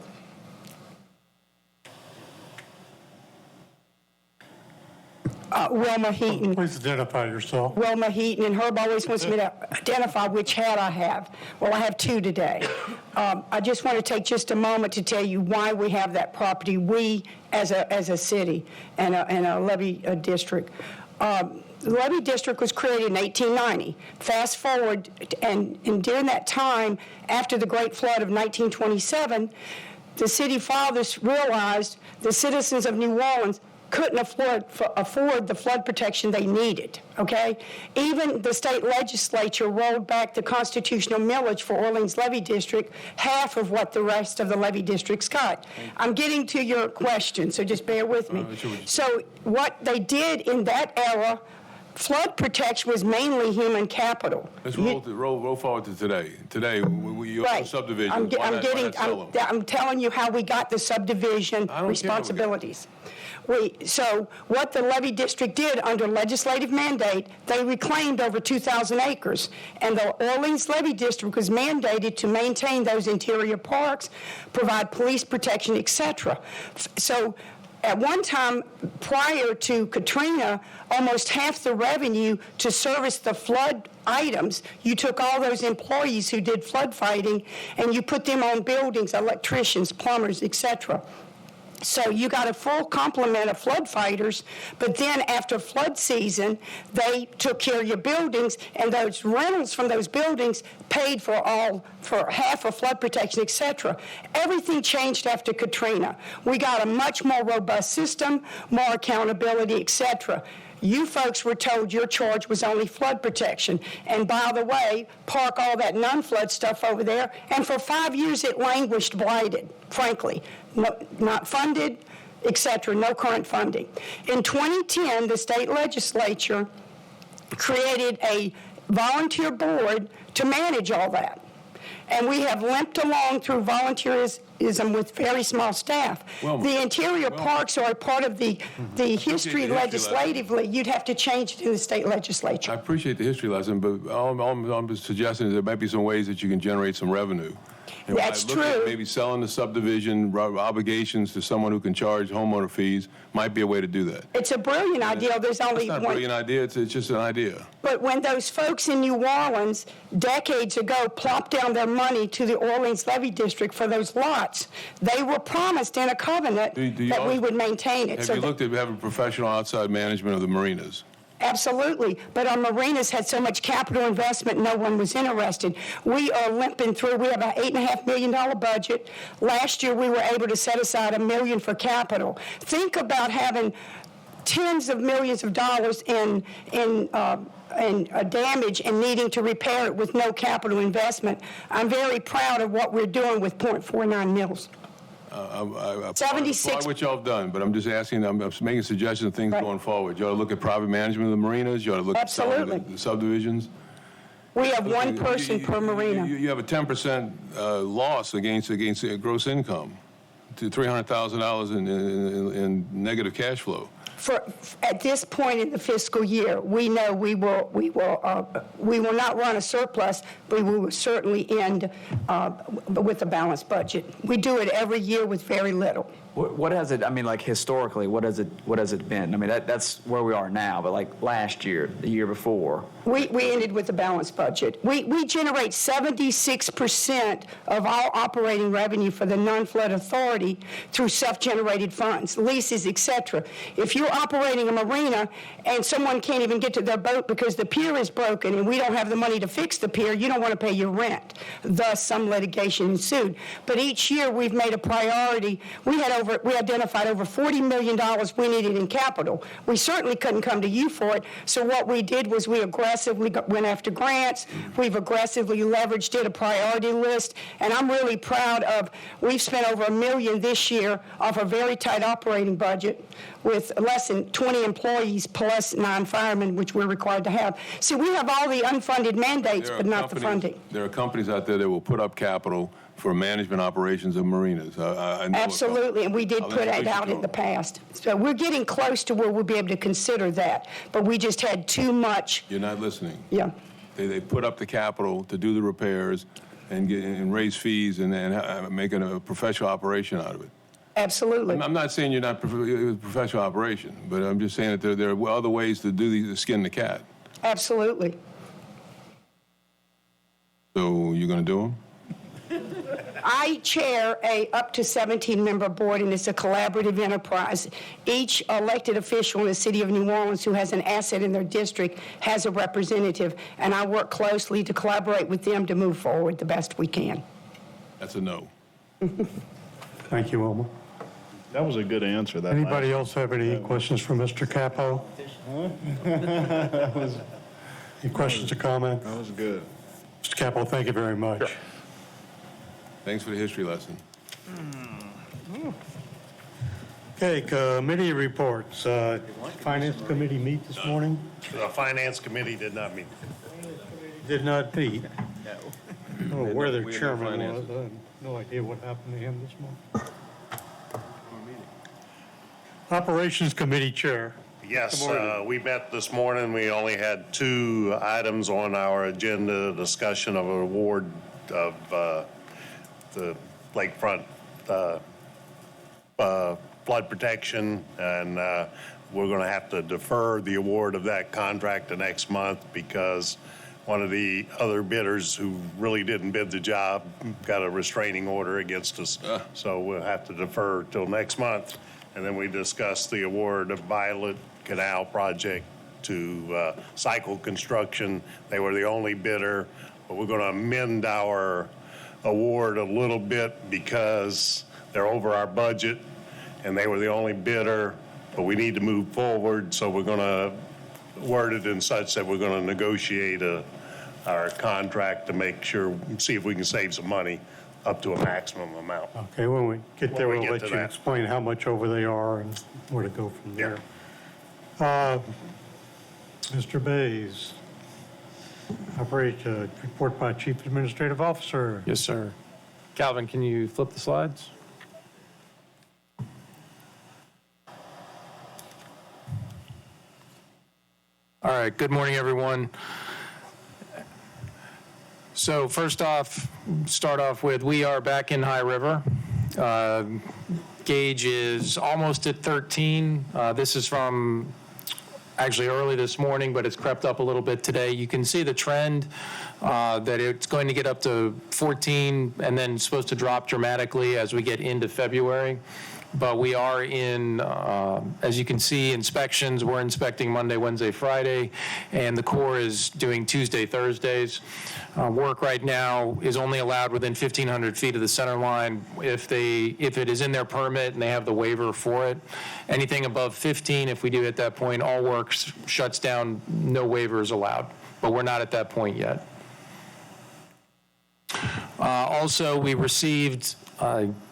Wilma Heaton. Please identify yourself. Wilma Heaton, and Herb always wants me to identify which hat I have. Well, I have two today. I just want to take just a moment to tell you why we have that property, we as a city and a levee district. The levee district was created in 1890. Fast forward, and during that time, after the Great Flood of 1927, the city fathers realized the citizens of New Orleans couldn't afford the flood protection they needed, okay? Even the state legislature rolled back the constitutional millage for Orleans Levee District, half of what the rest of the levee districts got. I'm getting to your question, so just bear with me. So what they did in that era, flood protection was mainly human capital. Let's roll forward to today. Today, you own subdivisions. Why not sell them? I'm telling you how we got the subdivision responsibilities. So what the levee district did under legislative mandate, they reclaimed over 2,000 acres. And the Orleans Levee District was mandated to maintain those interior parks, provide police protection, etc. So at one time, prior to Katrina, almost half the revenue to service the flood items, you took all those employees who did flood fighting and you put them on buildings, electricians, plumbers, etc. So you got a full complement of flood fighters, but then after flood season, they took care of your buildings, and those rentals from those buildings paid for half of flood protection, etc. Everything changed after Katrina. We got a much more robust system, more accountability, etc. You folks were told your charge was only flood protection. And by the way, park all that non-flood stuff over there. And for 5 years, it languished blighted, frankly. Not funded, etc., no current funding. In 2010, the state legislature created a volunteer board to manage all that. And we have limped along through volunteerism with very small staff. The interior parks are a part of the history legislatively. You'd have to change it in the state legislature. I appreciate the history lesson, but all I'm suggesting is there might be some ways that you can generate some revenue. And That's by looking at true. maybe selling the subdivision obligations to someone who can charge homeowner fees might be a way to do that. It's a brilliant idea. There's only It's not a one. brilliant idea. It's just an idea. But when those folks in New Orleans decades ago plopped down their money to the Orleans Levee District for those lots, they were promised in a covenant that we would maintain it. Have you looked at having professional outside management of the marinas? Absolutely, but our marinas had so much capital investment, no one was interested. We are limping through. We have an $8.5 million budget. Last year, we were able to set aside $1 million for capital. Think about having tens of millions of dollars in damage and needing to repair it with no capital investment. I'm very proud of what we're doing with .49 mils. I 76 applaud what y'all have done, but I'm just asking, I'm making suggestions of things going forward. You ought to look at private management of the marinas. You ought to look at selling the subdivisions. We have one person per marina. You have a 10% loss against gross income to $300,000 in negative cash flow. At this point in the fiscal year, we know we will not run a surplus, but we will certainly end with a balanced budget. We do it every year with very little. What has it, I mean, like historically, what has it been? I mean, that's where we are now, but like last year, the year before. We ended with a balanced budget. We generate 76% of all operating revenue for the non-flood authority through self-generated funds, leases, et cetera. If you're operating a marina and someone can't even get to their boat because the pier is broken and we don't have the money to fix the pier, you don't want to pay your rent. Thus, some litigation ensued. But each year, we've made a priority. We identified over $40 million we needed in capital. We certainly couldn't come to you for it. So what we did was we aggressively went after grants. We've aggressively leveraged, did a priority list, and I'm really proud of, we've spent over $1 million this year off a very tight operating budget with less than 20 employees plus 9 firemen, which we're required to have. So we have all the unfunded mandates, but not the funding. There are companies out there that will put up capital for management operations of marinas. I know Absolutely, and we did put it out in the past. So we're getting close to where we'll be able to consider that, but we just had too much. You're not listening. Yeah. They put up the capital to do the repairs and raise fees and making a professional operation out of it. Absolutely. I'm not saying you're not a professional operation, but I'm just saying that there are other ways to do the skin the cat. Absolutely. So you're going to do them? I chair a up to 17-member board, and it's a collaborative enterprise. Each elected official in the city of New Orleans who has an asset in their district has a representative, and I work closely to collaborate with them to move forward the best we can. That's a no. Thank you, Wilma. That was a good answer. Anybody else have any questions for Mr. Capo? Any questions or comments? That was good. Mr. Capo, thank you very much. Sure. Thanks for the history lesson. Okay, committee reports. Finance committee meet this morning? The Finance Committee did not meet. Did not meet. I don't know where their chairman was. I have no idea what happened to him this morning. Operations Committee Chair. Yes, we met this morning. We only had 2 items on our agenda, discussion of an award of the lakefront flood protection, and we're going to have to defer the award of that contract to next month because one of the other bidders who really didn't bid the job got a restraining order against us. So we'll have to defer till next month. And then we discussed the award of Violet Canal project to Cycle Construction. They were the only bidder, but we're going to amend our award a little bit because they're over our budget and they were the only bidder, but we need to move forward, so we're going to word it in such that we're going to negotiate our contract to make sure, see if we can save some money up to a maximum amount. Okay, when we get there, When we'll we get let to you that. explain how much over they are and where to go from there. Mr. Bays, report by Chief Administrative Officer. Yes, sir. Calvin, can you flip the slides? All right, good morning, everyone. So first off, start off with, we are back in High River. Gauge is almost at 13. This is from actually early this morning, but it's crept up a little bit today. You can see the trend that it's going to get up to 14 and then supposed to drop dramatically as we get into February. But we are in, as you can see, inspections. We're inspecting Monday, Wednesday, Friday, and the Corps is doing Tuesday, Thursdays. Work right now is only allowed within 1,500 feet of the center line if it is in their permit and they have the waiver for it. Anything above 15, if we do at that point, all work shuts down, no waivers allowed. But we're not at that point yet. Also, we received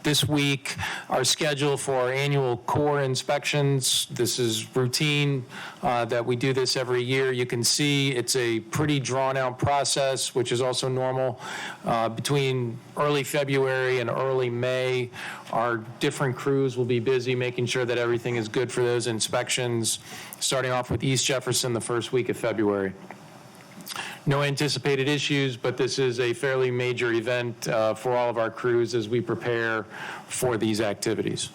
this week our schedule for our annual Corps inspections. This is routine that we do this every year. You can see it's a pretty drawn-out process, which is also normal. Between early February and early May, our different crews will be busy making sure that everything is good for those inspections, starting off with East Jefferson the first week of February. No anticipated issues, but this is a fairly major event for all of our crews as we prepare for these activities.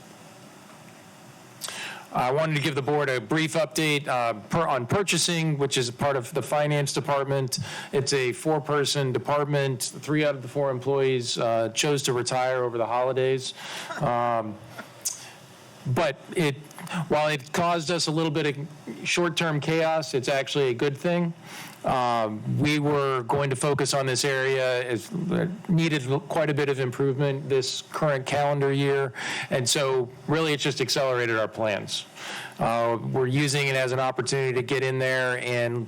I wanted to give the board a brief update on purchasing, which is part of the finance department. It's a 4-person department. 3 out of the 4 employees chose to retire over the holidays. But while it caused us a little bit of short-term chaos, it's actually a good thing. We were going to focus on this area. It needed quite a bit of improvement this current calendar year, and so really it just accelerated our plans. We're using it as an opportunity to get in there and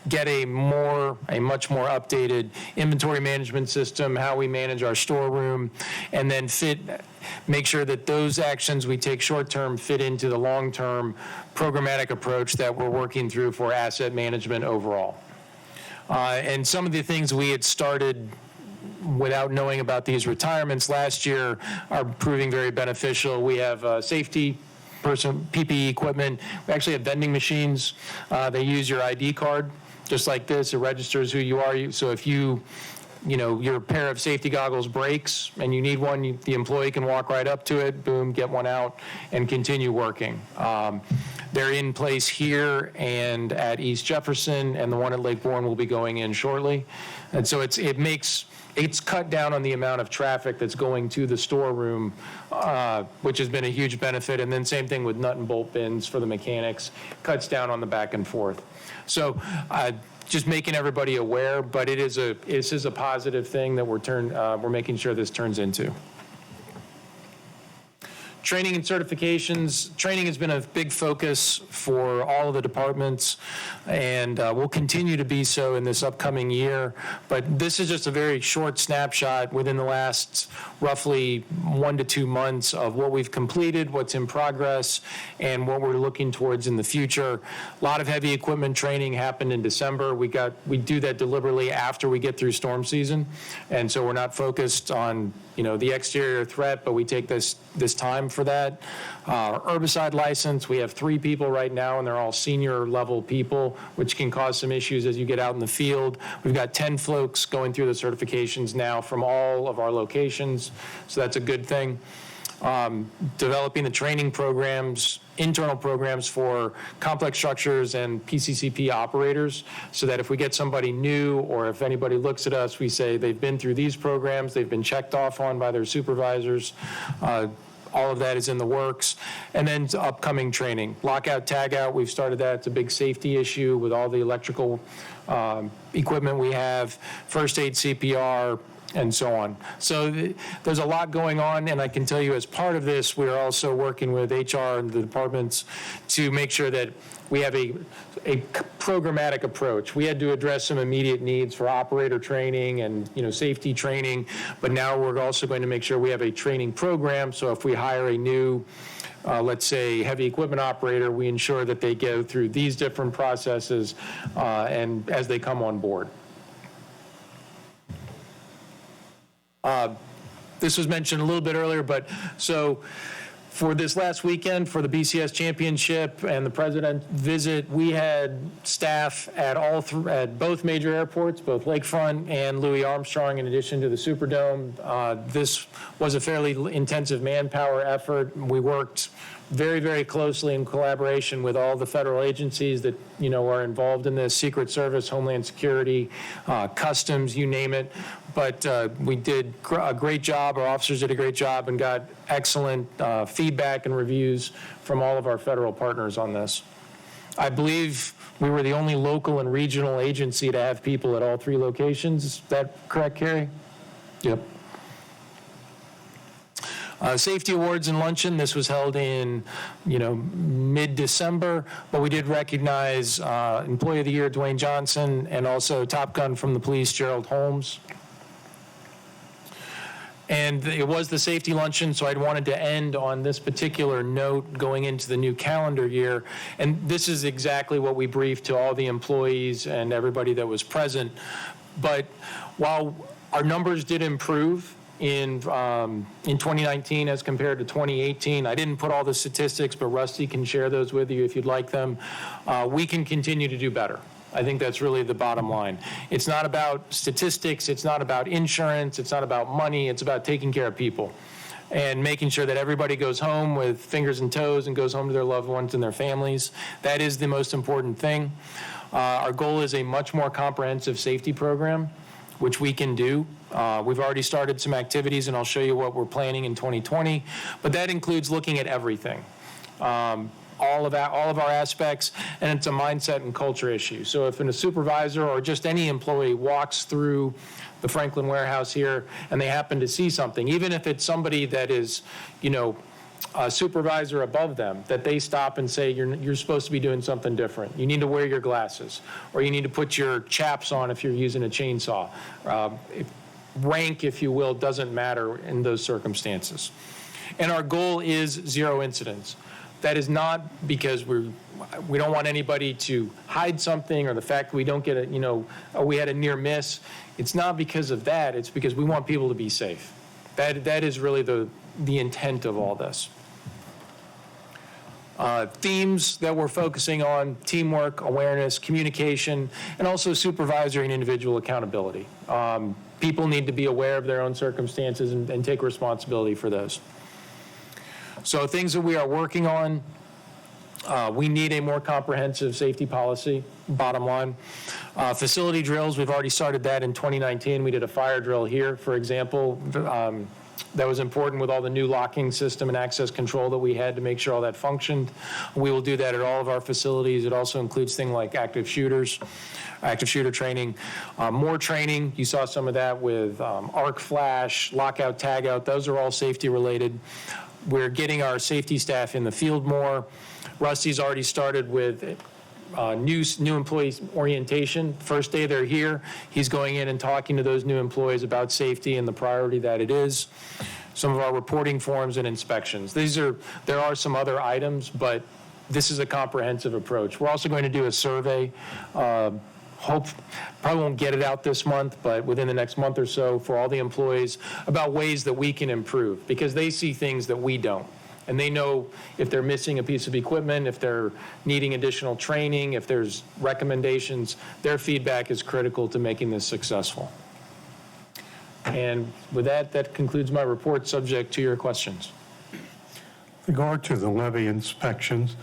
get a much more updated inventory management system, how we manage our storeroom, and then make sure that those actions we take short-term fit into the long-term programmatic approach that we're working through for asset management overall. And some of the things we had started without knowing about these retirements last year are proving very beneficial. We have safety PPE equipment. We actually have vending machines. They use your ID card, just like this. It registers who you are. So if your pair of safety goggles breaks and you need one, the employee can walk right up to it, boom, get one out, and continue working. They're in place here and at East Jefferson, and the one at Lake Bourne will be going in shortly. And so it's cut down on the amount of traffic that's going to the storeroom, which has been a huge benefit. And then same thing with nut and bolt bins for the mechanics, cuts down on the back and forth. So just making everybody aware, but this is a positive thing that we're making sure this turns into. Training and certifications. Training has been a big focus for all of the departments, and will continue to be so in this upcoming year. But this is just a very short snapshot within the last roughly 1 to 2 months of what we've completed, what's in progress, and what we're looking towards in the future. A lot of heavy equipment training happened in December. We do that deliberately after we get through storm season, and so we're not focused on the exterior threat, but we take this time for that. Herbicide license, we have 3 people right now, and they're all senior level people, which can cause some issues as you get out in the field. We've got 10 folks going through the certifications now from all of our locations, so that's a good thing. Developing the training programs, internal programs for complex structures and PCCP operators, so that if we get somebody new or if anybody looks at us, we say they've been through these programs, they've been checked off on by their supervisors. All of that is in the works. And then upcoming training. Lockout, tagout, we've started that. It's a big safety issue with all the electrical equipment we have, first aid, CPR, and so on. So there's a lot going on, and I can tell you as part of this, we're also working with HR and the departments to make sure that we have a programmatic approach. We had to address some immediate needs for operator training and safety training, but now we're also going to make sure we have a training program. So if we hire a new let's say heavy equipment operator, we ensure that they go through these different processes and as they come on board. This was mentioned a little bit earlier, but so for this last weekend, for the BCS Championship and the President's visit, we had staff at at both major airports, both Lakefront and Louis Armstrong, in addition to the Superdome. This was a fairly intensive manpower effort. We worked very, very closely in collaboration with all the federal agencies that are involved in this: Secret Service, Homeland Security, Customs, you name it. But we did a great job. Our officers did a great job and got excellent feedback and reviews from all of our federal partners on this. I believe we were the only local and regional agency to have people at all 3 locations. Is that correct, Carrie? Yep. Safety awards and luncheon. This was held in, mid-December, but we did recognize Employee of the Year Dwayne Johnson and also Top Gun from the police Gerald Holmes. And it was the safety luncheon, so I wanted to end on this particular note going into the new calendar year. And this is exactly what we briefed to all the employees and everybody that was present. But while our numbers did improve in 2019 as compared to 2018, I didn't put all the statistics, but Rusty can share those with you if you'd like them. We can continue to do better. I think that's really the bottom line. It's not about statistics. It's not about insurance. It's not about money. It's about taking care of people. and making sure that everybody goes home with fingers and toes and goes home to their loved ones and their families. That is the most important thing. Our goal is a much more comprehensive safety program, which we can do. We've already started some activities, and I'll show you what we're planning in 2020, but that includes looking at everything. All of our aspects, and it's a mindset and culture issue. So if a supervisor or just any employee walks through the Franklin warehouse here and they happen to see something, even if it's somebody that is, a supervisor above them, that they stop and say, you're supposed to be doing something different. You need to wear your glasses, or you need to put your chaps on if you're using a chainsaw. Rank, if you will, doesn't matter in those circumstances. And our goal is 0 incidents. That is not because we don't want anybody to hide something, or the fact we don't get we had a near miss. It's not because of that. It's because we want people to be safe. That is really the intent of all this. Themes that we're focusing on: teamwork, awareness, communication, and also supervisory and individual accountability. People need to be aware of their own circumstances and take responsibility for those. So things that we are working on, we need a more comprehensive safety policy, bottom line. Facility drills, we've already started that in 2019. We did a fire drill here, for example. That was important with all the new locking system and access control that we had to make sure all that functioned. We will do that at all of our facilities. It also includes things like active shooter training. More training, you saw some of that with arc flash, lockout, tagout. Those are all safety related. We're getting our safety staff in the field more. Rusty's already started with new employee orientation. First day they're here, he's going in and talking to those new employees about safety and the priority that it is. Some of our reporting forms and inspections. There are some other items, but this is a comprehensive approach. We're also going to do a survey. Probably won't get it out this month, but within the next month or so, for all the employees, about ways that we can improve, because they see things that we don't. And they know if they're missing a piece of equipment, if they're needing additional training, if there's recommendations. Their feedback is critical to making this successful. And with that concludes my report, subject to your questions. With regard to the levee inspections,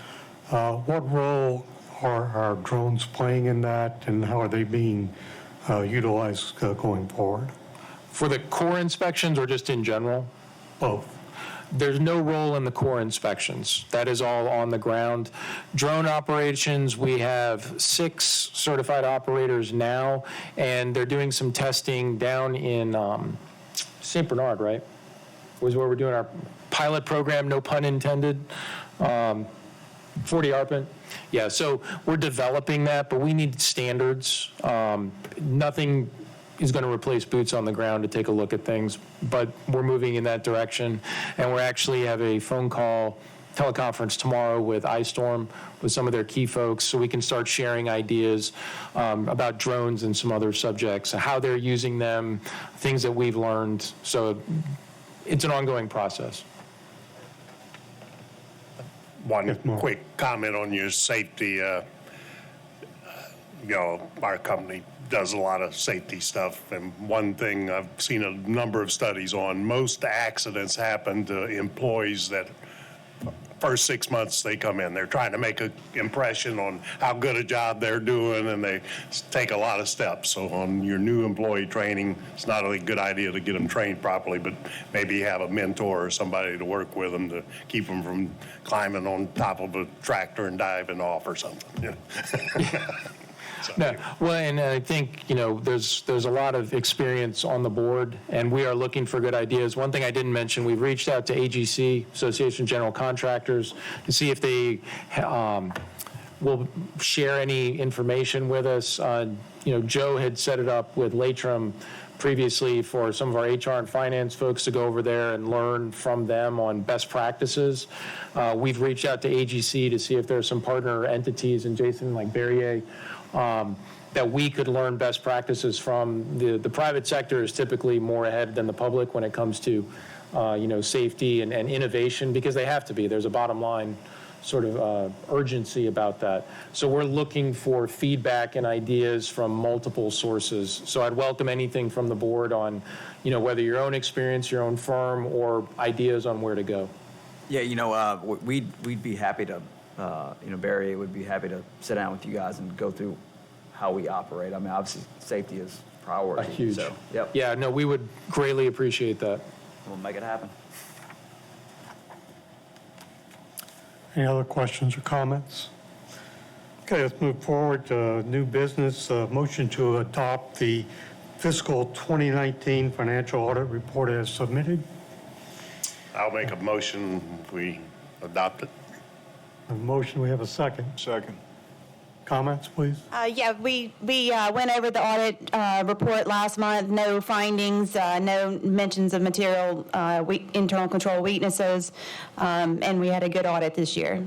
what role are our drones playing in that, and how are they being utilized going forward? For the core inspections or just in general? Both. There's no role in the core inspections. That is all on the ground. Drone operations, we have 6 certified operators now, and they're doing some testing down in St. Bernard, right? Was where we're doing our pilot program, no pun intended. 40 ARPANET. Yeah, so we're developing that, but we need standards. Nothing is going to replace boots on the ground to take a look at things, but we're moving in that direction. And we're actually have a phone call, teleconference tomorrow with iStorm, with some of their key folks, so we can start sharing ideas about drones and some other subjects, how they're using them, things that we've learned. So it's an ongoing process. One quick comment on your safety. Our company does a lot of safety stuff, and one thing I've seen a number of studies on, most accidents happen to employees that first 6 months they come in. They're trying to make an impression on how good a job they're doing, and they take a lot of steps. So on your new employee training, it's not a good idea to get them trained properly, but maybe have a mentor or somebody to work with them to keep them from climbing on top of a tractor and diving off or something. No, well, and I think, there's a lot of experience on the board, and we are looking for good ideas. One thing I didn't mention, we've reached out to AGC, Association of General Contractors, to see if they will share any information with us. Joe had set it up with Latrim previously for some of our HR and finance folks to go over there and learn from them on best practices. We've reached out to AGC to see if there's some partner entities, and Jason, like Barrier, that we could learn best practices from. The private sector is typically more ahead than the public when it comes to, safety and innovation, because they have to be. There's a bottom line sort of urgency about that. So we're looking for feedback and ideas from multiple sources. So I'd welcome anything from the board on, whether your own experience, your own firm, or ideas on where to go. Yeah, we'd be happy to, Barry would be happy to sit down with you guys and go through how we operate. I mean, obviously, safety is priority. Huge. So, yep. Yeah, no, we would greatly appreciate that. We'll make it happen. Any other questions or comments? Okay, let's move forward to new business. Motion to adopt the fiscal 2019 financial audit report as submitted. I'll make a motion, we adopt it. A motion, we have a second. Second. Comments, please? Yeah, we went over the audit report last month. No findings, no mentions of material internal control weaknesses, and we had a good audit this year.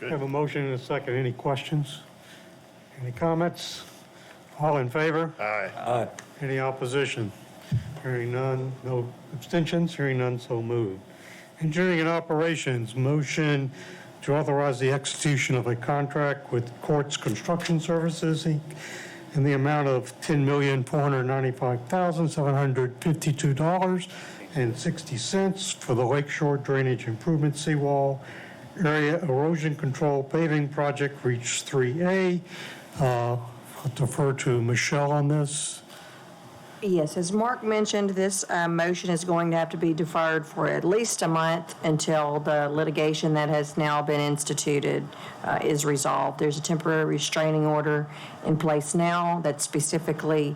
We have a motion and a second. Any questions? Any comments? All in favor? Aye. Any opposition? Hearing none. No abstentions? Hearing none, so moved. Engineering and operations, motion to authorize the execution of a contract with Quartz Construction Services, Inc., in the amount of $10,495,752.60 for the Lakeshore Drainage Improvement Seawall Area Erosion Control Paving Project, Reach 3A. I'll defer to Michelle on this. Yes, as Mark mentioned, this motion is going to have to be deferred for at least a month until the litigation that has now been instituted is resolved. There's a temporary restraining order in place now that specifically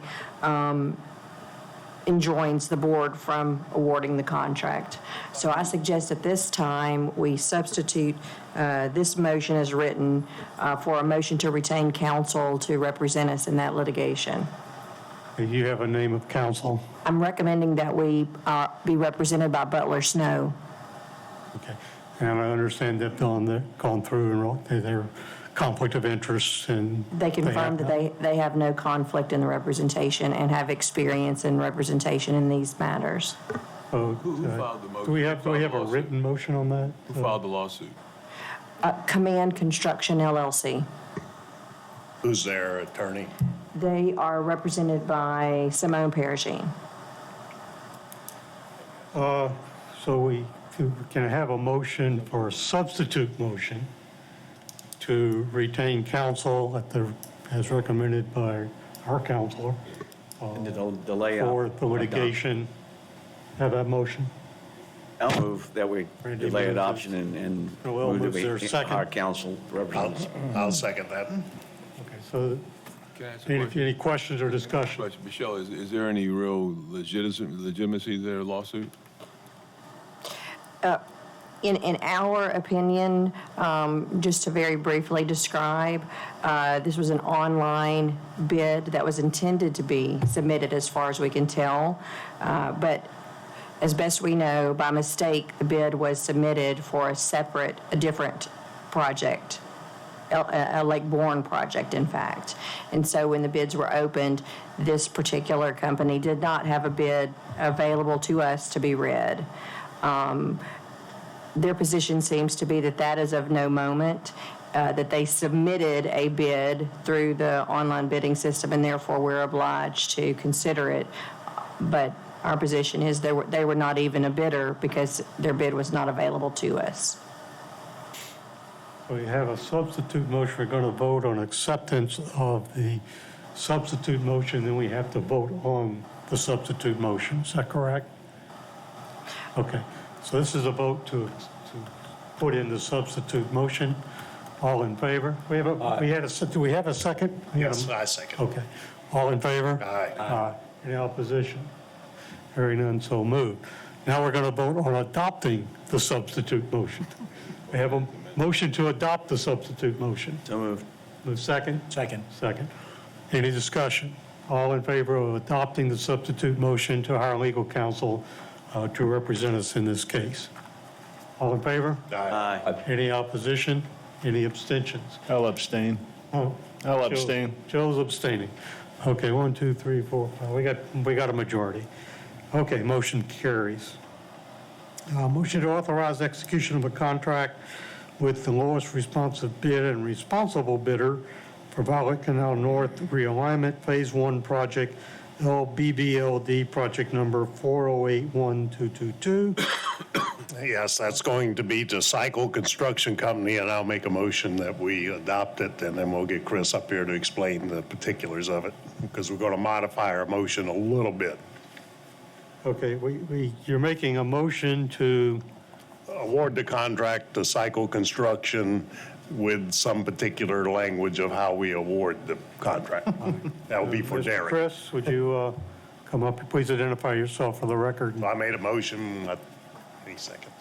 enjoins the board from awarding the contract. So I suggest at this time we substitute this motion as written for a motion to retain counsel to represent us in that litigation. You have a name of counsel. I'm recommending that we be represented by Butler Snow. Okay. And I understand they've gone through and their conflict of interest and. They confirmed that they have no conflict in the representation and have experience in representation in these matters. Who filed the motion? Do we have a written motion on that? Who filed the lawsuit? Command Construction LLC. Who's their attorney? They are represented by Simone Perigine. So we can have a motion for a substitute motion to retain counsel as recommended by our counselor And to delay. for the litigation. Have that motion? I'll move that we Randy delay moves adoption and Noel move moves there, to second. our council representatives. I'll second that. Okay, so Can I ask a question? any questions or discussion? Question. Michelle, is there any real legitimacy to their lawsuit? In our opinion, just to very briefly describe, this was an online bid that was intended to be submitted as far as we can tell. But as best we know, by mistake, the bid was submitted for a different project, a Lake Bourne project, in fact. And so when the bids were opened, this particular company did not have a bid available to us to be read. Their position seems to be that is of no moment, that they submitted a bid through the online bidding system, and therefore we're obliged to consider it. But our position is they were not even a bidder because their bid was not available to us. We have a substitute motion. We're going to vote on acceptance of the substitute motion, then we have to vote on the substitute motion. Is that correct? Okay. So this is a vote to put in the substitute motion. All in favor? Do we have a second? Yes, I second. Okay. All in favor? Aye. Any opposition? Hearing none, so moved. Now we're going to vote on adopting the substitute motion. We have a motion to adopt the substitute motion. So moved. Move second? Second. Second. Any discussion? All in favor of adopting the substitute motion to hire legal counsel to represent us in this case? All in favor? Aye. Any opposition? Any abstentions? I'll abstain. Oh, I'll abstain. Joe's abstaining. Okay, 1, 2, 3, 4, 5. We got a majority. Okay, motion carries. Motion to authorize execution of a contract with the lowest responsive bid and responsible bidder for Violet Canal North realignment Phase 1 project, LBBLD project number 4081222. Yes, that's going to be to Cycle Construction Company, and I'll make a motion that we adopt it, and then we'll get Chris up here to explain the particulars of it, because we're going to modify our motion a little bit. Okay, you're making a motion to award the contract to Cycle Construction with some particular language of how we award the contract. That will be for Mr. Derek. Chris, would you come up and please identify yourself for the record? I made a motion. Any seconds?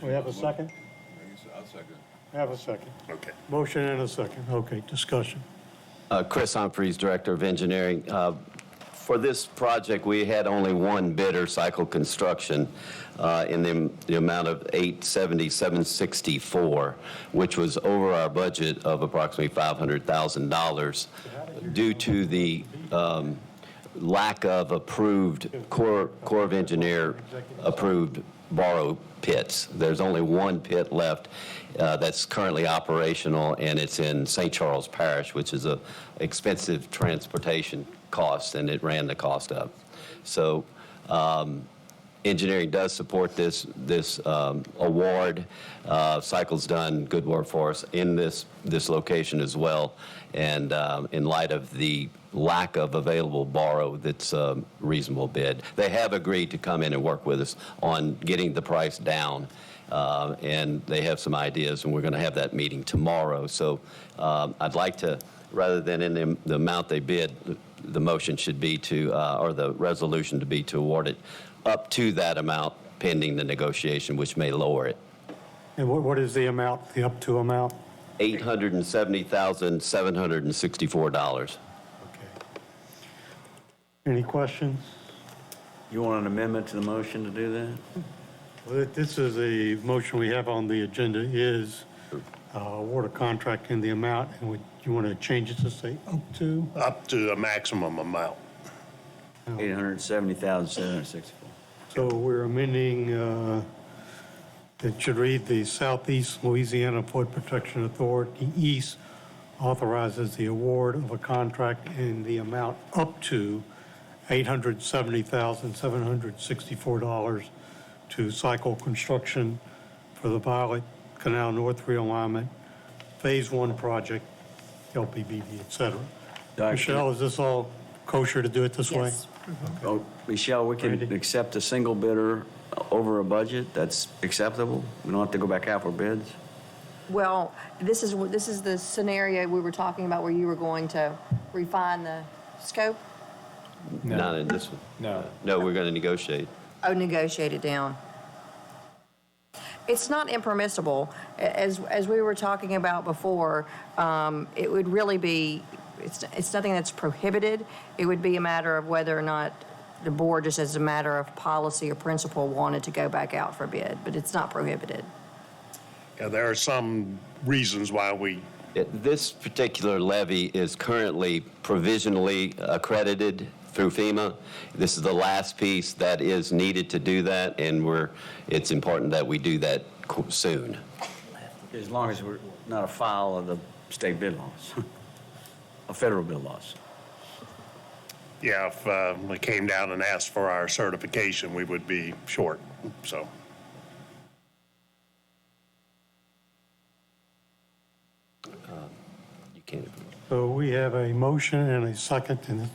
We have a second? I'll second. I have a second. Okay. Motion and a second. Okay, discussion. Chris Humphreys, Director of Engineering. For this project, we had only one bidder, Cycle Construction, in the amount of $877,664, which was over our budget of approximately $500,000 due to the lack of approved Corps of Engineer approved borrow pits. There's only one pit left that's currently operational, and it's in St. Charles Parish, which is a expensive transportation cost, and it ran the cost up. So engineering does support this award. Cycle's done good work for us in this location as well, and in light of the lack of available borrow, that's a reasonable bid. They have agreed to come in and work with us on getting the price down, and they have some ideas, and we're going to have that meeting tomorrow. So I'd like to, rather than in the amount they bid, the motion should be to, or the resolution to be to award it up to that amount pending the negotiation, which may lower it. And what is the amount, the up to amount? $870,764. Any questions? You want an amendment to the motion to do that? Well, this is a motion we have on the agenda is award a contract in the amount, and you want to change it to say up to? Up to a maximum amount. $870,764. So we're amending, it should read the Southeast Louisiana Flood Protection Authority East authorizes the award of a contract in the amount up to $870,764 to Cycle Construction for the Violet Canal North realignment, Phase 1 project, LPBB, et cetera. Michelle, is this all kosher to do it this way? Oh, Michelle, we can Randy? accept a single bidder over a budget. That's acceptable. We don't have to go back out for bids. Well, this is the scenario we were talking about where you were going to refine the scope? Not in this one. No. No, we're going to negotiate. Oh, negotiate it down. It's not impermissible. As we were talking about before, it would really be, it's nothing that's prohibited. It would be a matter of whether or not the board, just as a matter of policy or principle, wanted to go back out for bid, but it's not prohibited. Yeah, there are some reasons why This particular levy is currently provisionally accredited through FEMA. This is the last piece that is needed to do that, and it's important that we do that soon. As long as we're not a file of the state bid laws, of federal bid laws. Yeah, if we came down and asked for our certification, we would be short, so. You can't. So we have a motion and a second, and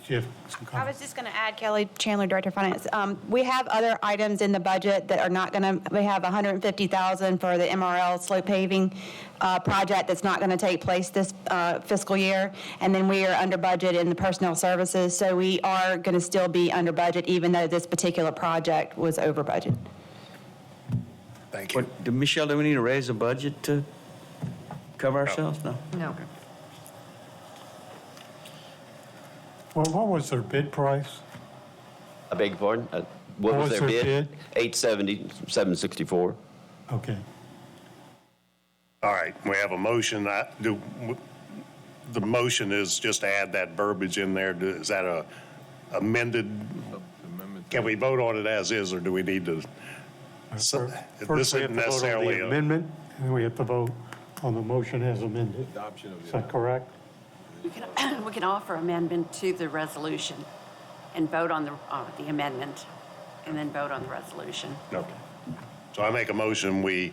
you have some I comments? was just going to add, Kelly Chandler, Director of Finance. We have other items in the budget that are not going to, we have $150,000 for the MRL slope paving project that's not going to take place this fiscal year. And then we are under budget in the personnel services. So we are going to still be under budget even though this particular project was over budget. Thank you. Michelle, do we need to raise the budget to cover ourselves? No. No. Well, what was their bid price? I beg your pardon? What was their bid? $870,764. Okay. All right, we have a motion. The motion is just to add that verbiage in there. Is that a amended? Amendment can we vote on it as is, or do we need to? First, This we have isn't to vote on necessarily the a. amendment, and then we have to vote on the motion as amended. Is that correct? We can offer amendment to the resolution and vote on the amendment, and then vote on the resolution. Okay. So I make a motion, we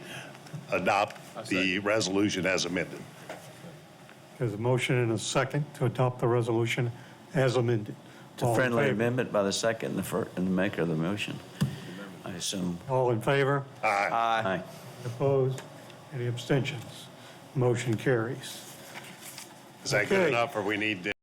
adopt the resolution as amended. There's a motion and a second to adopt the resolution as amended. It's a All in friendly favor? amendment by the second and the maker of the motion, I assume. All in favor? Aye. Opposed? Any abstentions? Motion carries. Is that good Okay. enough, or we need to?